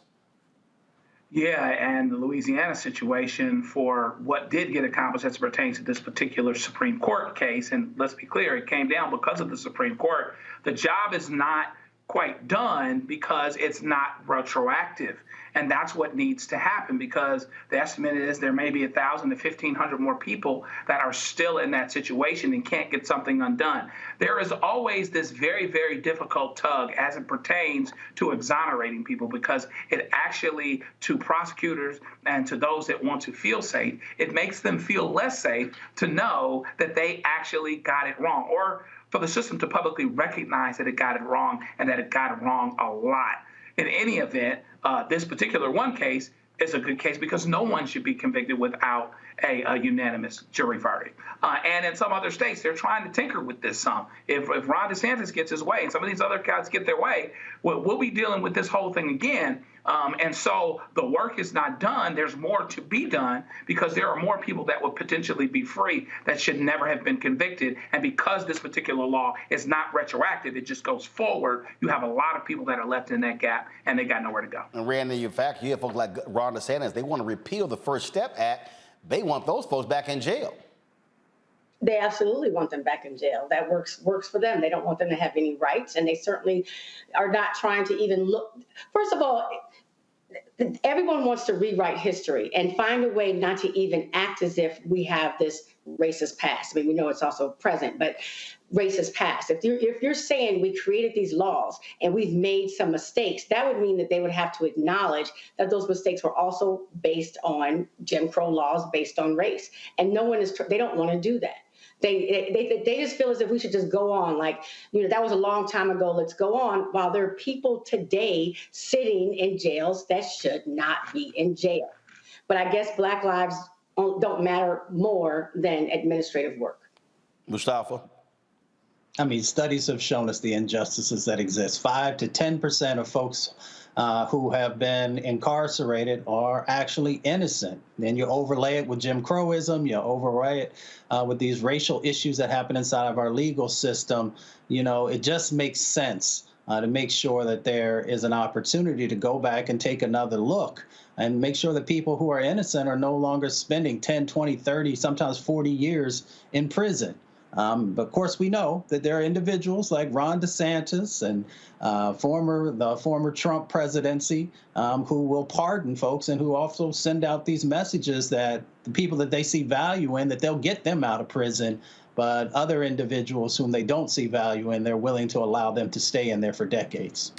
Yeah, and the Louisiana situation for what did get accomplished as it pertains to this particular Supreme Court case, and let's be clear, it came down because of the Supreme Court. The job is not quite done because it's not retroactive. And that's what needs to happen, because the estimate is there may be 1,000 to 1,500 more people that are still in that situation and can't get something undone. There is always this very, very difficult tug as it pertains to exonerating people, because it actually, to prosecutors and to those that want to feel safe, it makes them feel less safe to know that they actually got it wrong, or for the system to publicly recognize that it got it wrong and that it got it wrong a lot. In any event, this particular one case is a good case because no one should be convicted without a unanimous jury verdict. And in some other states, they're trying to tinker with this some. If Ron DeSantis gets his way and some of these other guys get their way, we'll be dealing with this whole thing again. And so the work is not done. There's more to be done because there are more people that would potentially be free that should never have been convicted. And because this particular law is not retroactive, it just goes forward. You have a lot of people that are left in that gap and they got nowhere to go. And Randy, in fact, you have folks like Ron DeSantis, they want to repeal the First Step Act. They want those folks back in jail. They absolutely want them back in jail. That works for them. They don't want them to have any rights, and they certainly are not trying to even look. First of all, everyone wants to rewrite history and find a way not to even act as if we have this racist past. I mean, we know it's also present, but racist past. If you're saying we created these laws and we've made some mistakes, that would mean that they would have to acknowledge that those mistakes were also based on Jim Crow laws, based on race. And no one is, they don't want to do that. They just feel as if we should just go on like, that was a long time ago, let's go on, while there are people today sitting in jails that should not be in jail. But I guess Black lives don't matter more than administrative work. Mustafa? I mean, studies have shown us the injustices that exist. 5 to 10% of folks who have been incarcerated are actually innocent. Then you overlay it with Jim Crowism, you overlay it with these racial issues that happen inside of our legal system. It just makes sense to make sure that there is an opportunity to go back and take another look and make sure that people who are innocent are no longer spending 10, 20, 30, sometimes 40 years in prison. But of course, we know that there are individuals like Ron DeSantis and the former Trump presidency who will pardon folks and who also send out these messages that the people that they see value in, that they'll get them out of prison. But other individuals whom they don't see value in, they're willing to allow them to stay in there for decades.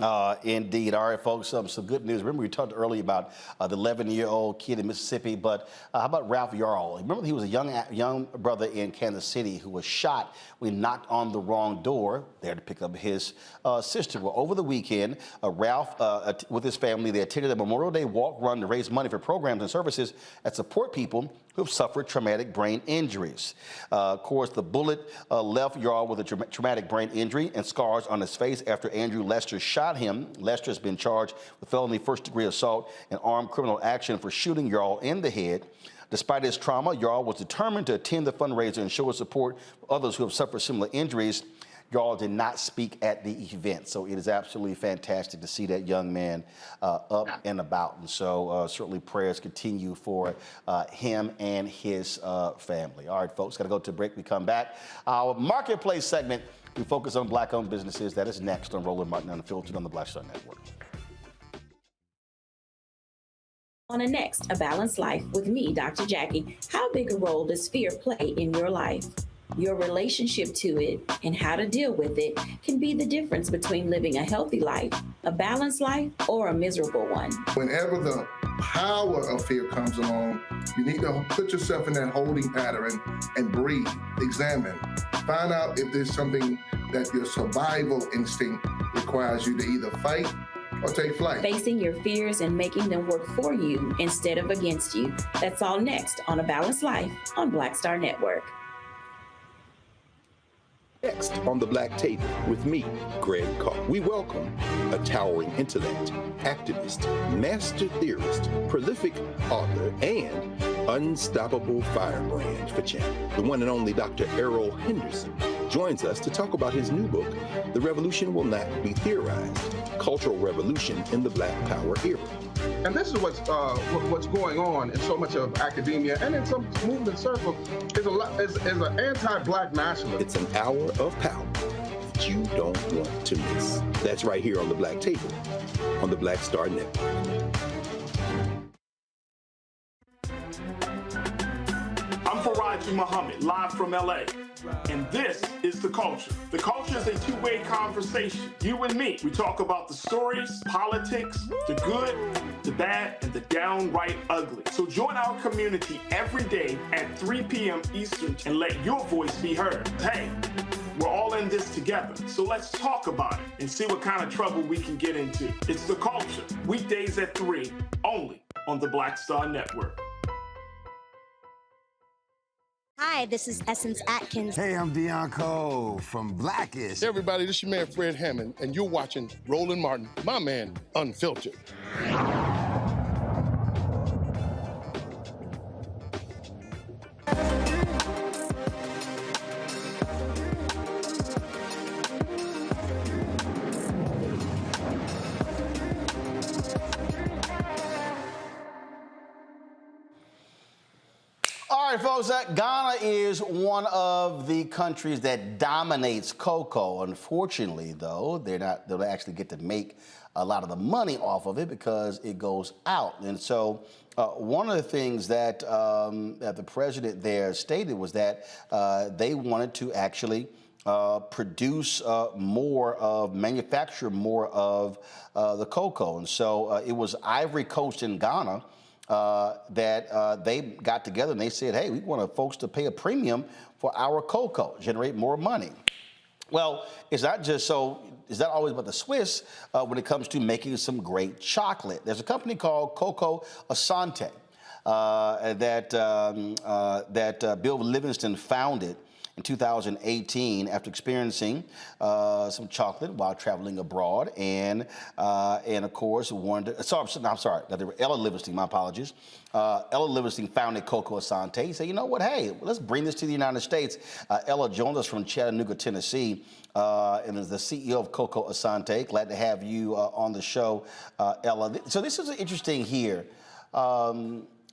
Indeed. All right, folks, some good news. Remember, we talked earlier about the 11-year-old kid in Mississippi, but how about Ralph Yarl? Remember, he was a young brother in Kansas City who was shot when he knocked on the wrong door there to pick up his sister. Well, over the weekend, Ralph, with his family, they attended a Memorial Day walk run to raise money for programs and services that support people who have suffered traumatic brain injuries. Of course, the bullet left Yarl with a traumatic brain injury and scars on his face after Andrew Lester shot him. Lester has been charged with felony first-degree assault and armed criminal action for shooting Yarl in the head. Despite his trauma, Yarl was determined to attend the fundraiser and show his support for others who have suffered similar injuries. Yarl did not speak at the event, so it is absolutely fantastic to see that young man up and about. And so certainly prayers continue for him and his family. All right, folks, got to go to a break. We come back. Our marketplace segment, we focus on Black-owned businesses. That is next on Roland Martin Unfiltered on the Black Star Network. On the next, A Balanced Life with me, Dr. Jackie. How big a role does fear play in your life? Your relationship to it and how to deal with it can be the difference between living a healthy life, a balanced life, or a miserable one. Whenever the power of fear comes along, you need to put yourself in that holding pattern and breathe, examine, find out if there's something that your survival instinct requires you to either fight or take flight. Facing your fears and making them work for you instead of against you. That's all next on A Balanced Life on Black Star Network. Next on the Black Table with me, Greg Carr. We welcome a towering intellect, activist, master theorist, prolific author, and unstoppable firebrand for champ. The one and only Dr. Errol Henderson joins us to talk about his new book, The Revolution Will Not Be Theorized, Cultural Revolution in the Black Power Era. And this is what's going on in so much of academia and in some movement circles is an anti-Black nationalism. It's an hour of power that you don't want to miss. That's right here on the Black Table on the Black Star Network. I'm Faraji Muhammad, live from LA. And this is The Culture. The Culture is a two-way conversation. You and me. We talk about the stories, politics, the good, the bad, and the downright ugly. So join our community every day at 3 p.m. Eastern and let your voice be heard. Hey, we're all in this together. So let's talk about it and see what kind of trouble we can get into. It's The Culture. Weekdays at 3, only on the Black Star Network. Hi, this is Essence Atkins. Hey, I'm Deion Cole from Blackish. Hey, everybody, this is your man, Fred Hammond, and you're watching Roland Martin, my man, Unfiltered. All right, folks, Ghana is one of the countries that dominates cocoa. Unfortunately, though, they don't actually get to make a lot of the money off of it because it goes out. And so one of the things that the president there stated was that they wanted to actually produce manufacture more of the cocoa. And so it was Ivory Coast in Ghana that they got together and they said, hey, we want folks to pay a premium for our cocoa, generate more money. Well, it's not just so, it's not always about the Swiss when it comes to making some great chocolate. There's a company called Cocoa Asante that Bill Livingston founded in 2018 after experiencing some chocolate while traveling abroad, and of course Ella Livingston, my apologies. Ella Livingston founded Cocoa Asante. He said, you know what, hey, let's bring this to the United States. Ella joins us from Chattanooga, Tennessee, and is the CEO of Cocoa Asante. Glad to have you on the show, Ella. So this is interesting here.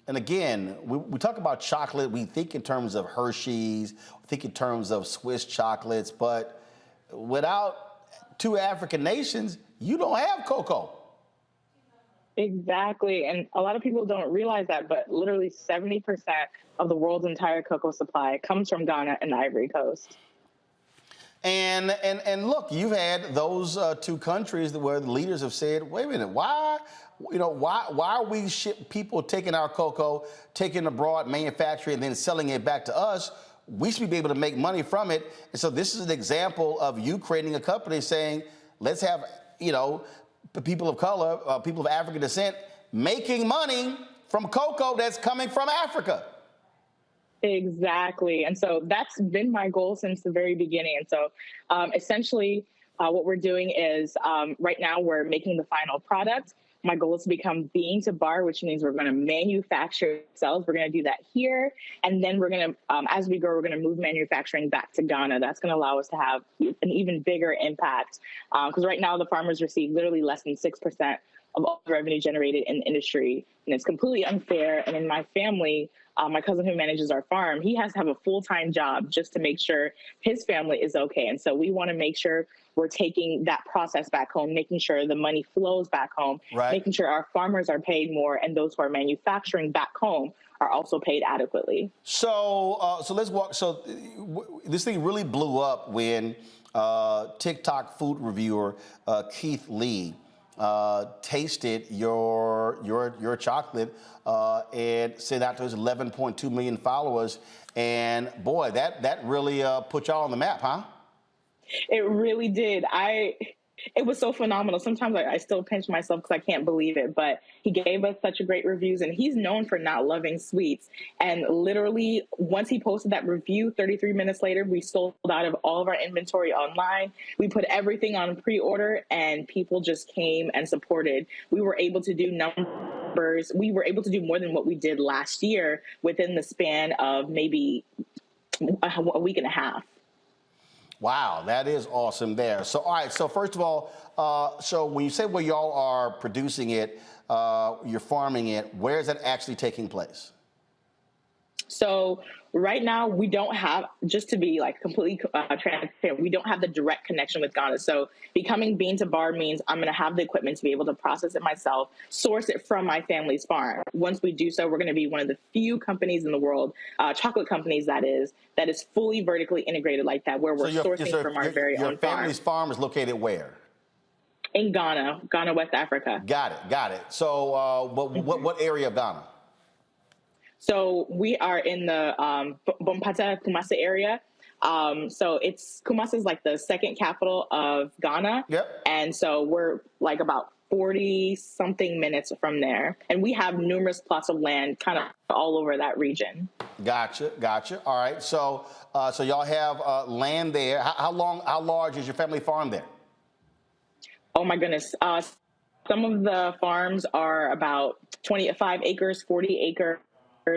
And again, we talk about chocolate, we think in terms of Hershey's, we think in terms of Swiss chocolates, but without two African nations, you don't have cocoa. Exactly. And a lot of people don't realize that, but literally 70% of the world's entire cocoa supply comes from Ghana and the Ivory Coast. And look, you've had those two countries where the leaders have said, wait a minute, why are we people taking our cocoa, taking abroad, manufacturing, and then selling it back to us? We should be able to make money from it. And so this is an example of you creating a company saying, let's have, people of color, people of African descent, making money from cocoa that's coming from Africa. Exactly. And so that's been my goal since the very beginning. And so essentially what we're doing is right now we're making the final product. My goal is to become bean to bar, which means we're going to manufacture ourselves. We're going to do that here. And then we're going to, as we grow, we're going to move manufacturing back to Ghana. That's going to allow us to have an even bigger impact. Because right now the farmers receive literally less than 6% of all the revenue generated in the industry. And it's completely unfair. And in my family, my cousin who manages our farm, he has to have a full-time job just to make sure his family is okay. And so we want to make sure we're taking that process back home, making sure the money flows back home, making sure our farmers are paid more, and those who are manufacturing back home are also paid adequately. So let's walk. So this thing really blew up when TikTok food reviewer Keith Lee tasted your chocolate and sent out to his 11.2 million followers. And boy, that really put y'all on the map, huh? It really did. It was so phenomenal. Sometimes I still pinch myself because I can't believe it, but he gave us such a great reviews, and he's known for not loving sweets. And literally, once he posted that review, 33 minutes later, we sold out of all of our inventory online. We put everything on pre-order, and people just came and supported. We were able to do numbers. We were able to do more than what we did last year within the span of maybe a week and a half. Wow, that is awesome there. So, all right, so first of all, so when you say where y'all are producing it, you're farming it, where is that actually taking place? So right now we don't have, just to be like completely transparent, we don't have the direct connection with Ghana. So becoming bean to bar means I'm going to have the equipment to be able to process it myself, source it from my family's farm. Once we do so, we're going to be one of the few companies in the world, chocolate companies that is fully vertically integrated like that, where we're sourcing from our very own farm. Your family's farm is located where? In Ghana, West Africa. Got it. So what area of Ghana? So we are in the Bompata, Kumasi area. So Kumasi is like the second capital of Ghana. Yep. And so we're like about 40 something minutes from there. And we have numerous plots of land kind of all over that region. Gotcha. All right. So y'all have land there. How large is your family farm there? Oh my goodness. Some of the farms are about 25 acres, 40 acres.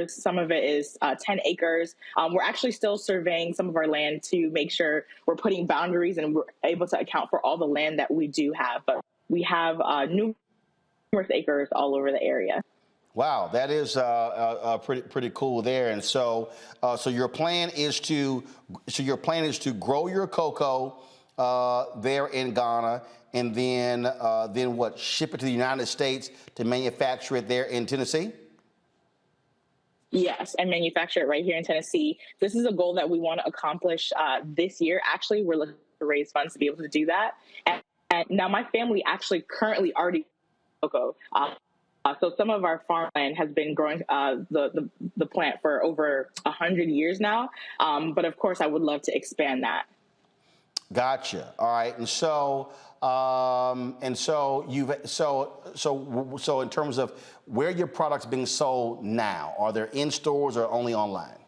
Some of it is 10 acres. We're actually still surveying some of our land to make sure we're putting boundaries and we're able to account for all the land that we do have. But we have numerous acres all over the area. Wow, that is pretty cool there. And so your plan is to grow your cocoa there in Ghana, and then what? Ship it to the United States to manufacture it there in Tennessee? Yes, and manufacture it right here in Tennessee. This is a goal that we want to accomplish this year. Actually, we're looking to raise funds to be able to do that. And now my family actually currently already cocoa. So some of our farmland has been growing the plant for over 100 years now. But of course, I would love to expand that. Gotcha. All right. And so in terms of where your product's being sold now, are they in stores or only online?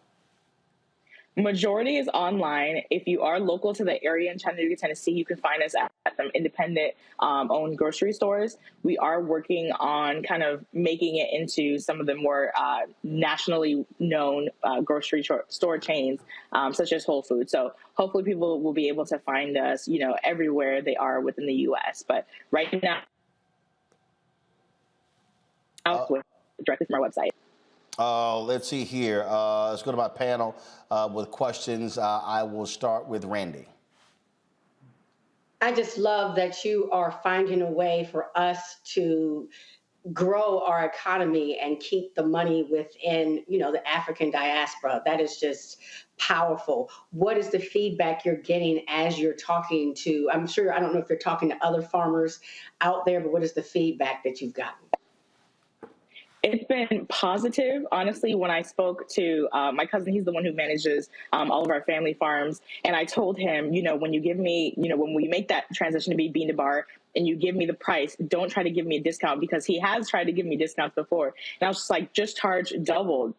Majority is online. If you are local to the area in Chattanooga, Tennessee, you can find us at some independent owned grocery stores. We are working on kind of making it into some of the more nationally known grocery store chains, such as Whole Foods. So hopefully people will be able to find us, everywhere they are within the U.S. But right now, directly from our website. Let's see here. Let's go to my panel with questions. I will start with Randy. I just love that you are finding a way for us to grow our economy and keep the money within, the African diaspora. That is just powerful. What is the feedback you're getting as you're talking to, I don't know if you're talking to other farmers out there, but what is the feedback that you've gotten? It's been positive. Honestly, when I spoke to my cousin, he's the one who manages all of our family farms. And I told him, when you give me, when we make that transition to be bean to bar and you give me the price, don't try to give me a discount, because he has tried to give me discounts before. And I was just like, just charge double.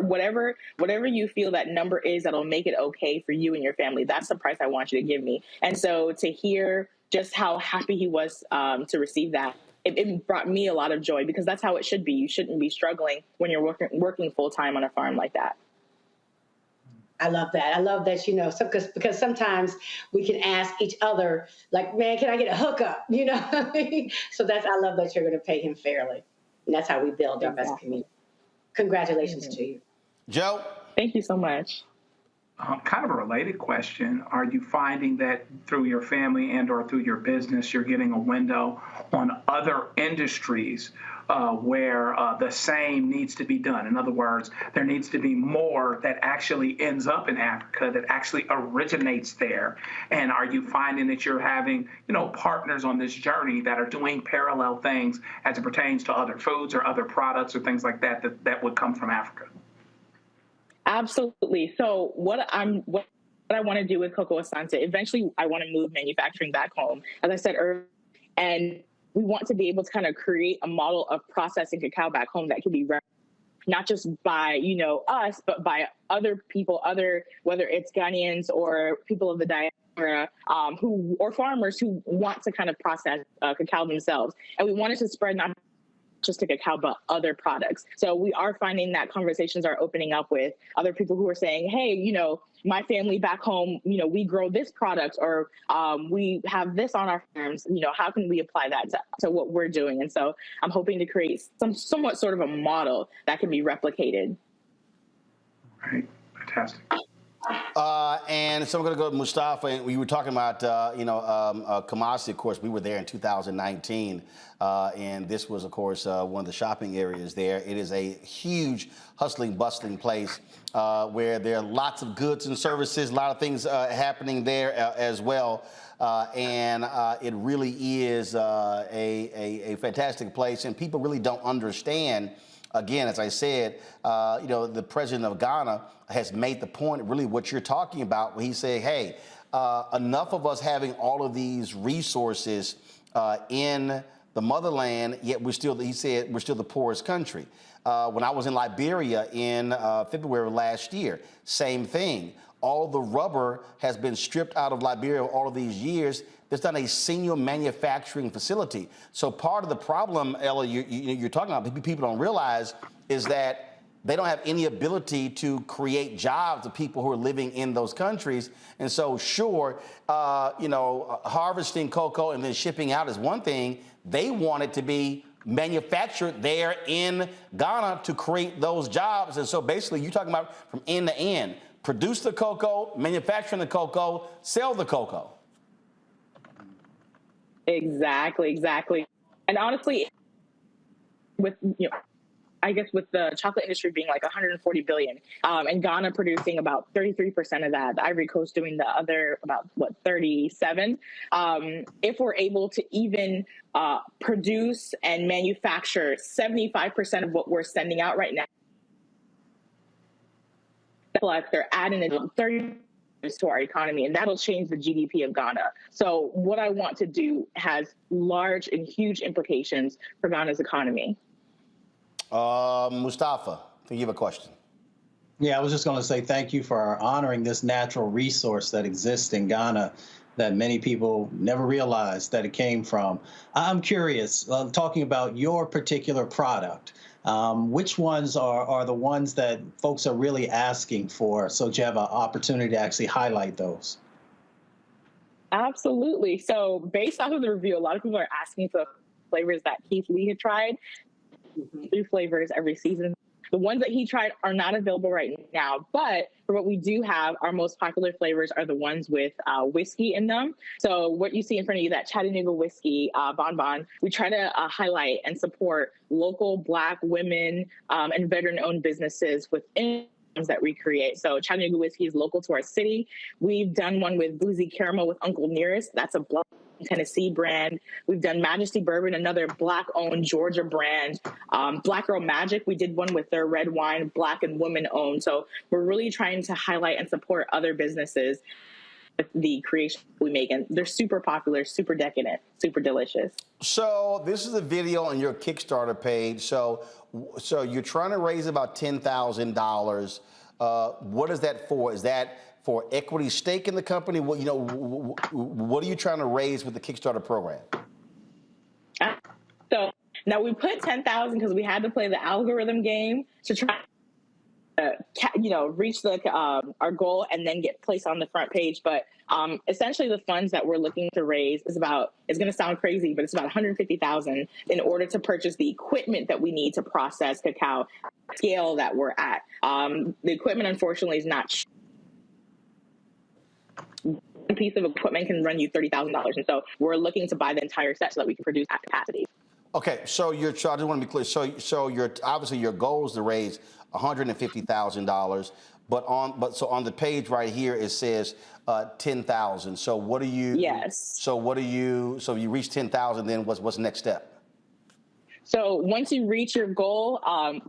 Whatever you feel that number is that'll make it okay for you and your family. That's the price I want you to give me. And so to hear just how happy he was to receive that, it brought me a lot of joy, because that's how it should be. You shouldn't be struggling when you're working full time on a farm like that. I love that. I love that, because sometimes we can ask each other, like, man, can I get a hookup? So I love that you're going to pay him fairly. And that's how we build up as a community. Congratulations to you. Joe? Thank you so much. Kind of a related question. Are you finding that through your family and or through your business, you're getting a window on other industries where the same needs to be done? In other words, there needs to be more that actually ends up in Africa, that actually originates there. And are you finding that you're having, partners on this journey that are doing parallel things as it pertains to other foods or other products or things like that would come from Africa? Absolutely. So what I want to do with Cocoa Asante. Eventually, I want to move manufacturing back home, as I said earlier, and we want to be able to kind of create a model of processing cacao back home that can be not just by, us, but by other people, whether it's Ghanaians or people of the diaspora, or farmers who want to kind of process cacao themselves. And we wanted to spread not just to cacao, but other products. So we are finding that conversations are opening up with other people who are saying, hey, my family back home, we grow this product, or we have this on our farms, how can we apply that to what we're doing? And so I'm hoping to create somewhat sort of a model that can be replicated. Right, fantastic. And so I'm going to go to Mustafa. And we were talking about, Kumasi, of course. We were there in 2019. And this was, of course, one of the shopping areas there. It is a huge, hustling, bustling place where there are lots of goods and services, a lot of things happening there as well. And it really is a fantastic place. And people really don't understand. Again, as I said, the president of Ghana has made the point, really what you're talking about, where he said, hey, enough of us having all of these resources in the motherland, yet we're still the poorest country. When I was in Liberia in February of last year, same thing. All the rubber has been stripped out of Liberia all of these years. There's not a single manufacturing facility. So part of the problem, Ella, you're talking about, people don't realize, is that they don't have any ability to create jobs of people who are living in those countries. And so, sure, harvesting cocoa and then shipping out is one thing. They want it to be manufactured there in Ghana to create those jobs. And so basically, you're talking about from end to end. Produce the cocoa, manufacturing the cocoa, sell the cocoa. Exactly. And honestly, with with the chocolate industry being like 140 billion, and Ghana producing about 33% of that, the Ivory Coast doing the other about 37. If we're able to even produce and manufacture 75% of what we're sending out right now, they're adding it 30 to our economy, and that'll change the GDP of Ghana. So what I want to do has large and huge implications for Ghana's economy. Mustafa, I think you have a question. Yeah, I was just going to say thank you for honoring this natural resource that exists in Ghana that many people never realized that it came from. I'm curious, talking about your particular product, which ones are the ones that folks are really asking for, so that you have an opportunity to actually highlight those? Absolutely. So based off of the review, a lot of people are asking for flavors that Keith Lee had tried. 3 flavors every season. The ones that he tried are not available right now, but for what we do have, our most popular flavors are the ones with whiskey in them. So what you see in front of you, that Chattanooga whiskey bonbon, we try to highlight and support local Black women and veteran-owned businesses within that we create. So Chattanooga whiskey is local to our city. We've done one with Boozy Caramel with Uncle Nearest. That's a Black Tennessee brand. We've done Majesty Bourbon, another Black-owned Georgia brand. Black Girl Magic, we did one with their red wine, Black and women-owned. So we're really trying to highlight and support other businesses with the creation we make, and they're super popular, super decadent, super delicious. So this is a video on your Kickstarter page. So you're trying to raise about $10,000. What is that for? Is that for equity stake in the company? What are you trying to raise with the Kickstarter program? So now we put 10,000 because we had to play the algorithm game to try reach our goal and then get placed on the front page. But essentially the funds that we're looking to raise is it's going to sound crazy, but it's about $150,000 in order to purchase the equipment that we need to process cacao scale that we're at. The equipment, unfortunately, is not cheap. One piece of equipment can run you $30,000. And so we're looking to buy the entire set so that we can produce at capacity. Okay, so I just want to be clear. So obviously your goal is to raise $150,000, but on the page right here it says 10,000. So what do you? Yes. So what do you? So you reach 10,000, then what's the next step? So once you reach your goal,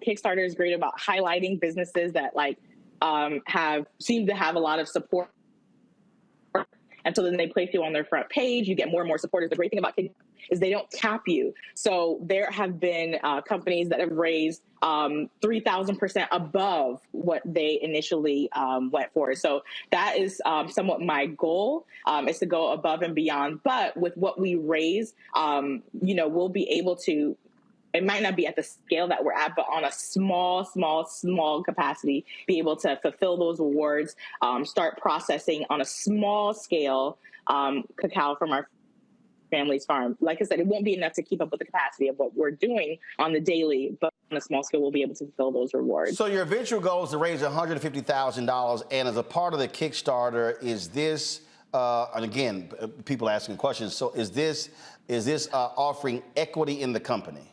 Kickstarter is great about highlighting businesses that seem to have a lot of support And so then they place you on their front page. You get more and more supporters. The great thing about Kickstarter is they don't cap you. So there have been companies that have raised 3,000% above what they initially went for. So that is somewhat my goal, is to go above and beyond. But with what we raise, we'll be able to, it might not be at the scale that we're at, but on a small capacity, be able to fulfill those awards, start processing on a small scale cacao from our family's farm. Like I said, it won't be enough to keep up with the capacity of what we're doing on the daily, but on a small scale, we'll be able to fulfill those rewards. So your eventual goal is to raise $150,000, and as a part of the Kickstarter, is this, and again, people asking questions, so is this offering equity in the company?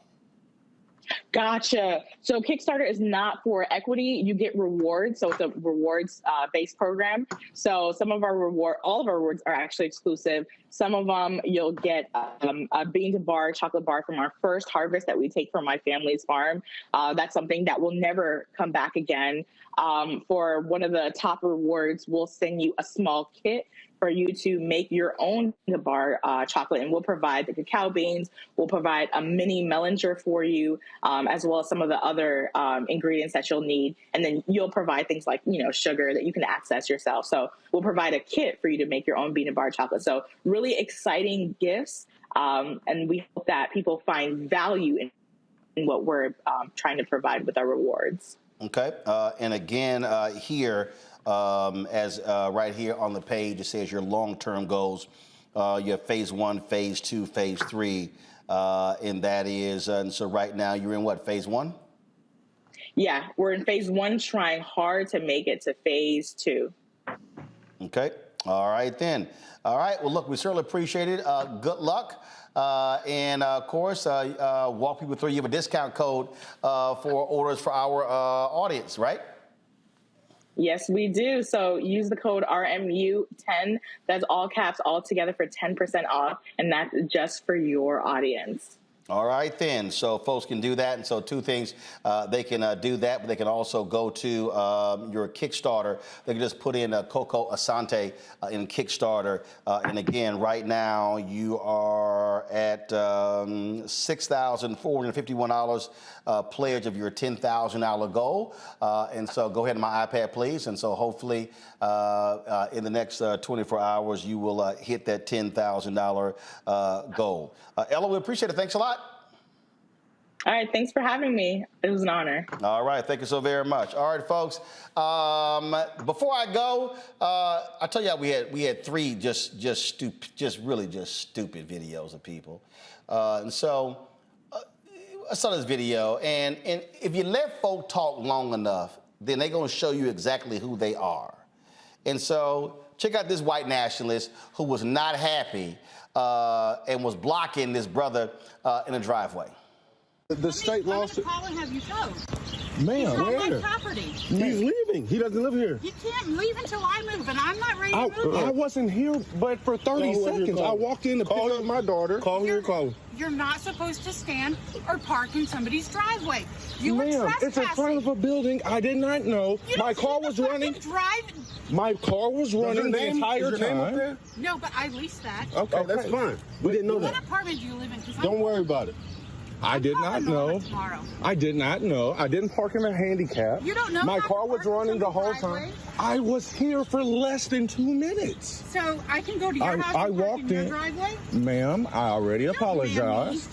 Gotcha. So Kickstarter is not for equity. You get rewards. So it's a rewards-based program. So some of all of our rewards are actually exclusive. Some of them you'll get a bean to bar, chocolate bar from our first harvest that we take from my family's farm. That's something that will never come back again. For one of the top rewards, we'll send you a small kit for you to make your own bar chocolate, and we'll provide the cacao beans. We'll provide a mini melanger for you, as well as some of the other ingredients that you'll need. And then you'll provide things like, sugar that you can access yourself. So we'll provide a kit for you to make your own bean and bar chocolate. So really exciting gifts. And we hope that people find value in what we're trying to provide with our rewards. Okay. And again, here, as right here on the page, it says your long-term goals. You have phase 1, phase 2, phase 3, and that is, and so right now you're in what, phase 1? Yeah, we're in phase 1, trying hard to make it to phase 2. Okay. All right, then. All right. Well, look, we certainly appreciate it. Good luck. And of course, walk people through. You have a discount code for orders for our audience, right? Yes, we do. So use the code RMU10. That's all caps, all together for 10% off. And that's just for your audience. All right, then. So folks can do that. And so two things, they can do that, but they can also go to your Kickstarter. They can just put in Coco Asante in Kickstarter. And again, right now you are at $6,451 pledge of your $10,000 goal. And so go ahead on my iPad, please. And so hopefully in the next 24 hours, you will hit that $10,000 goal. Ella, we appreciate it. Thanks a lot. All right. Thanks for having me. It was an honor. All right. Thank you so very much. All right, folks. Before I go, I tell you we had 3 just really stupid videos of people. And so I saw this video, and if you let folk talk long enough, then they're going to show you exactly who they are. And so check out this white nationalist who was not happy and was blocking this brother in a driveway. The state lost it. Call and have you towed. Ma'am, It's on where? my property. He's leaving. He doesn't live here. You can't leave until I move, and I'm not ready to move. I wasn't here but for 30 seconds. I walked in to pick up my daughter. Call who you're calling. You're not supposed to stand or park in somebody's driveway. You were Ma'am, trespassing. it's in front of a building. I did not know. My car was running. My car was running the entire time. No, but I leased that. Okay, that's fine. We didn't know that. What apartment do you live in? 'Cause Don't worry about it. I did not know. I did not know. I didn't park in a handicap. You don't know My how car to was park in running the whole somebody's time. I was here for less than 2 minutes. So I can go to your house and park in your driveway? Ma'am, I already apologized.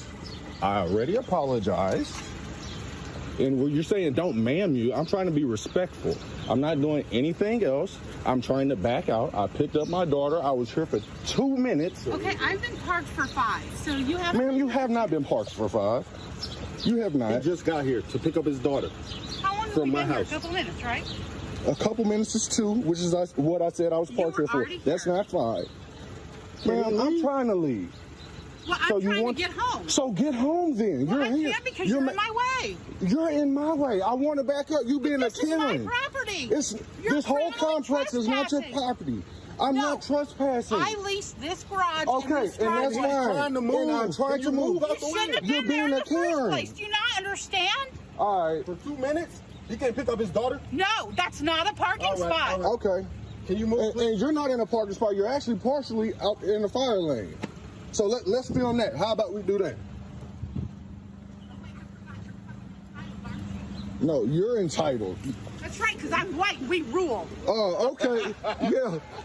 I already apologized. And what you're saying, don't ma'am you. I'm trying to be respectful. I'm not doing anything else. I'm trying to back out. I picked up my daughter. I was here for 2 minutes. Okay, I've been parked for 5, so you have... Ma'am, you have not been parked for 5. You have not. He just got here to pick up his daughter from my house. A couple minutes, right? A couple minutes is 2, which is what I said I was parked here for. That's not 5. Ma'am, I'm trying to leave. Well, I'm trying to get home. So get home then. Well, You're here. I can't because you're in my way. You're in my way. I want to back up. You being a Karen. This is my property. This whole complex is not your property. I'm not trespassing. I leased this garage. Okay, and that's fine. Trying to move. And I'm trying to move out the way. You're being a Karen. Do you not understand? All right. For 2 minutes, he can't pick up his daughter? No, that's not a parking spot. Okay. Can you move, and you're not in a parking spot. You're actually partially out in the fire lane. So let's film that. How about we do that? No, you're entitled. That's right, because I'm white. We rule. Oh, okay.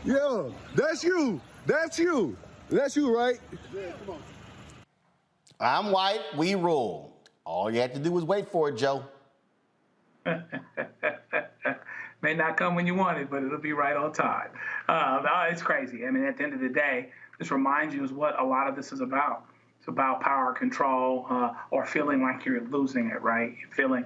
Yeah. That's you. That's you, right? Yeah, come on. I'm white, we rule. All you have to do is wait for it, Joe. May not come when you want it, but it'll be right on time. It's crazy. I mean, at the end of the day, this reminds you is what a lot of this is about. It's about power control or feeling like you're losing it, right? Feeling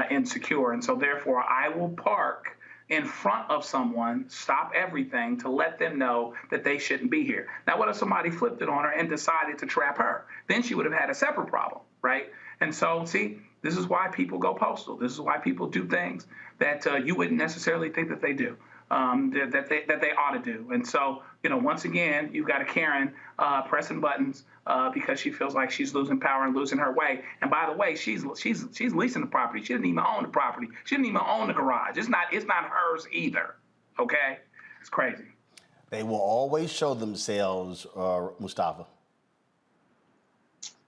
insecure. And so therefore, I will park in front of someone, stop everything to let them know that they shouldn't be here. Now, what if somebody flipped it on her and decided to trap her? Then she would have had a separate problem, right? And so, see, this is why people go postal. This is why people do things that you wouldn't necessarily think that they do, that they ought to do. And so, once again, you've got a Karen pressing buttons because she feels like she's losing power and losing her way. And by the way, she's leasing the property. She didn't even own the property. She didn't even own the garage. It's not hers either. Okay, it's crazy. They will always show themselves, Mustafa.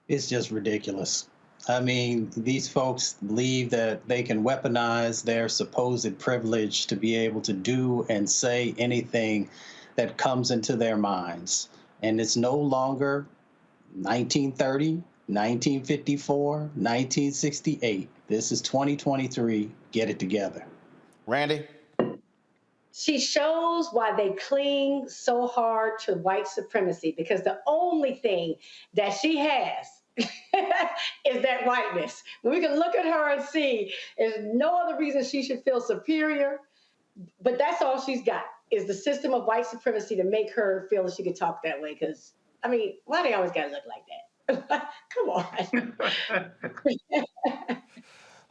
It's just ridiculous. I mean, these folks believe that they can weaponize their supposed privilege to be able to do and say anything that comes into their minds. And it's no longer 1930, 1954, 1968. This is 2023. Get it together. Randy? She shows why they cling so hard to white supremacy, because the only thing that she has is that whiteness. We can look at her and see there's no other reason she should feel superior, but that's all she's got is the system of white supremacy to make her feel that she could talk that way. Because, I mean, why they always got to look like that? Come on.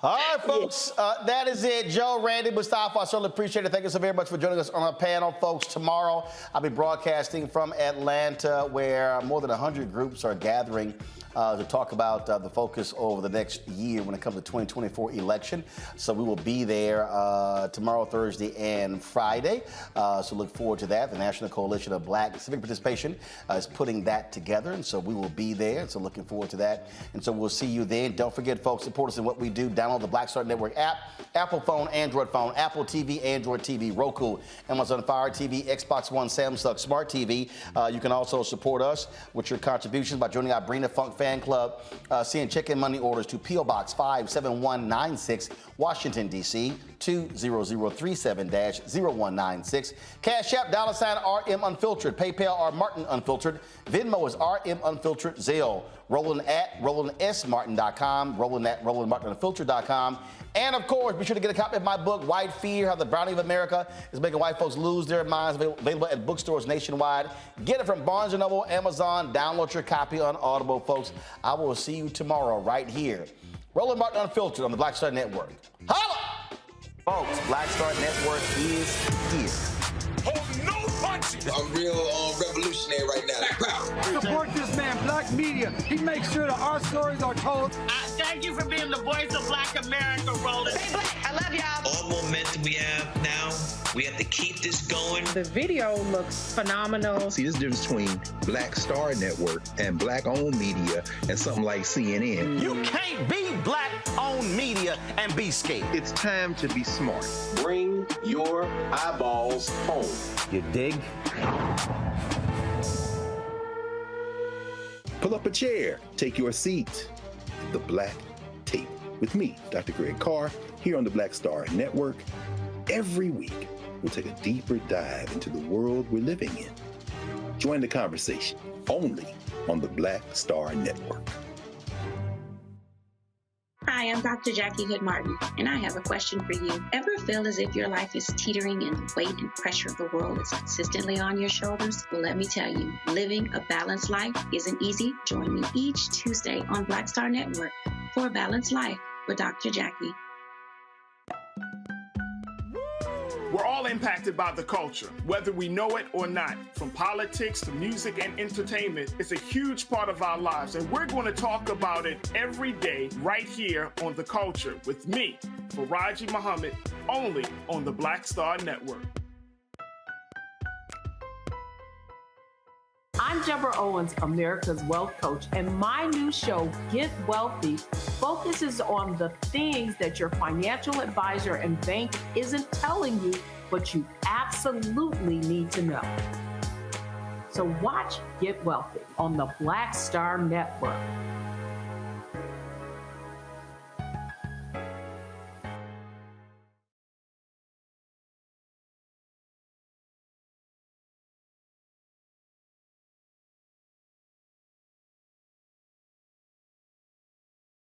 All right, folks, that is it. Joe, Randy, Mustafa, I certainly appreciate it. Thank you so very much for joining us on our panel, folks. Tomorrow, I'll be broadcasting from Atlanta, where more than 100 groups are gathering to talk about the focus over the next year when it comes to 2024 election. So we will be there tomorrow, Thursday, and Friday. So look forward to that. The National Coalition of Black Civic Participation is putting that together, and so we will be there. So looking forward to that. And so we'll see you then. Don't forget, folks, support us in what we do. Download the Black Star Network app, Apple phone, Android phone, Apple TV, Android TV, Roku, Amazon Fire TV, Xbox One, Samsung Smart TV. You can also support us with your contributions by joining our Bring the Funk Fan Club, send check-in money orders to P.O. Box 57196, Washington, D.C., 20037-0196. Cash App, $RM Unfiltered. PayPal are Martin Unfiltered. Venmo is RM Unfiltered. Zelle, Roland at RolandSMartin.com, Roland at RolandMartinUnfiltered.com. And, of course, be sure to get a copy of my book, White Fear, How the Browning of America is Making White Folks Lose Their Minds, available at bookstores nationwide. Get it from Barnes & Noble, Amazon. Download your copy on Audible, folks. I will see you tomorrow right here. Roland Martin Unfiltered on the Black Star Network. Holla! Folks, Black Star Network is here. Hold no punches. I'm real revolutionary right now. Black power. Support this man, Black Media. He makes sure that our stories are told. Thank you for being the voice of Black America, Roland. Stay black. I love y'all. All momentum we have now, we have to keep this going. The video looks phenomenal. See, this difference between Black Star Network and Black-owned media and something like CNN. You can't be Black-owned media and be scared. It's time to be smart. Bring your eyeballs home. You dig? Pull up a chair. Take your seat. The Black Tape with me, Dr. Greg Carr, here on the Black Star Network. Every week, we'll take a deeper dive into the world we're living in. Join the conversation only on the Black Star Network. Hi, I'm Dr. Jackie Hood Martin, and I have a question for you. Ever feel as if your life is teetering and the weight and pressure of the world is consistently on your shoulders? Well, let me tell you, living a balanced life isn't easy. Join me each Tuesday on Black Star Network for A Balanced Life with Dr. Jackie. We're all impacted by the culture, whether we know it or not. From politics to music and entertainment, it's a huge part of our lives, and we're going to talk about it every day right here on The Culture with me, Faraji Muhammad, only on the Black Star Network. I'm Deborah Owens, America's Wealth Coach, and my new show, Get Wealthy, focuses on the things that your financial advisor and bank isn't telling you, but you absolutely need to know. So watch Get Wealthy on the Black Star Network.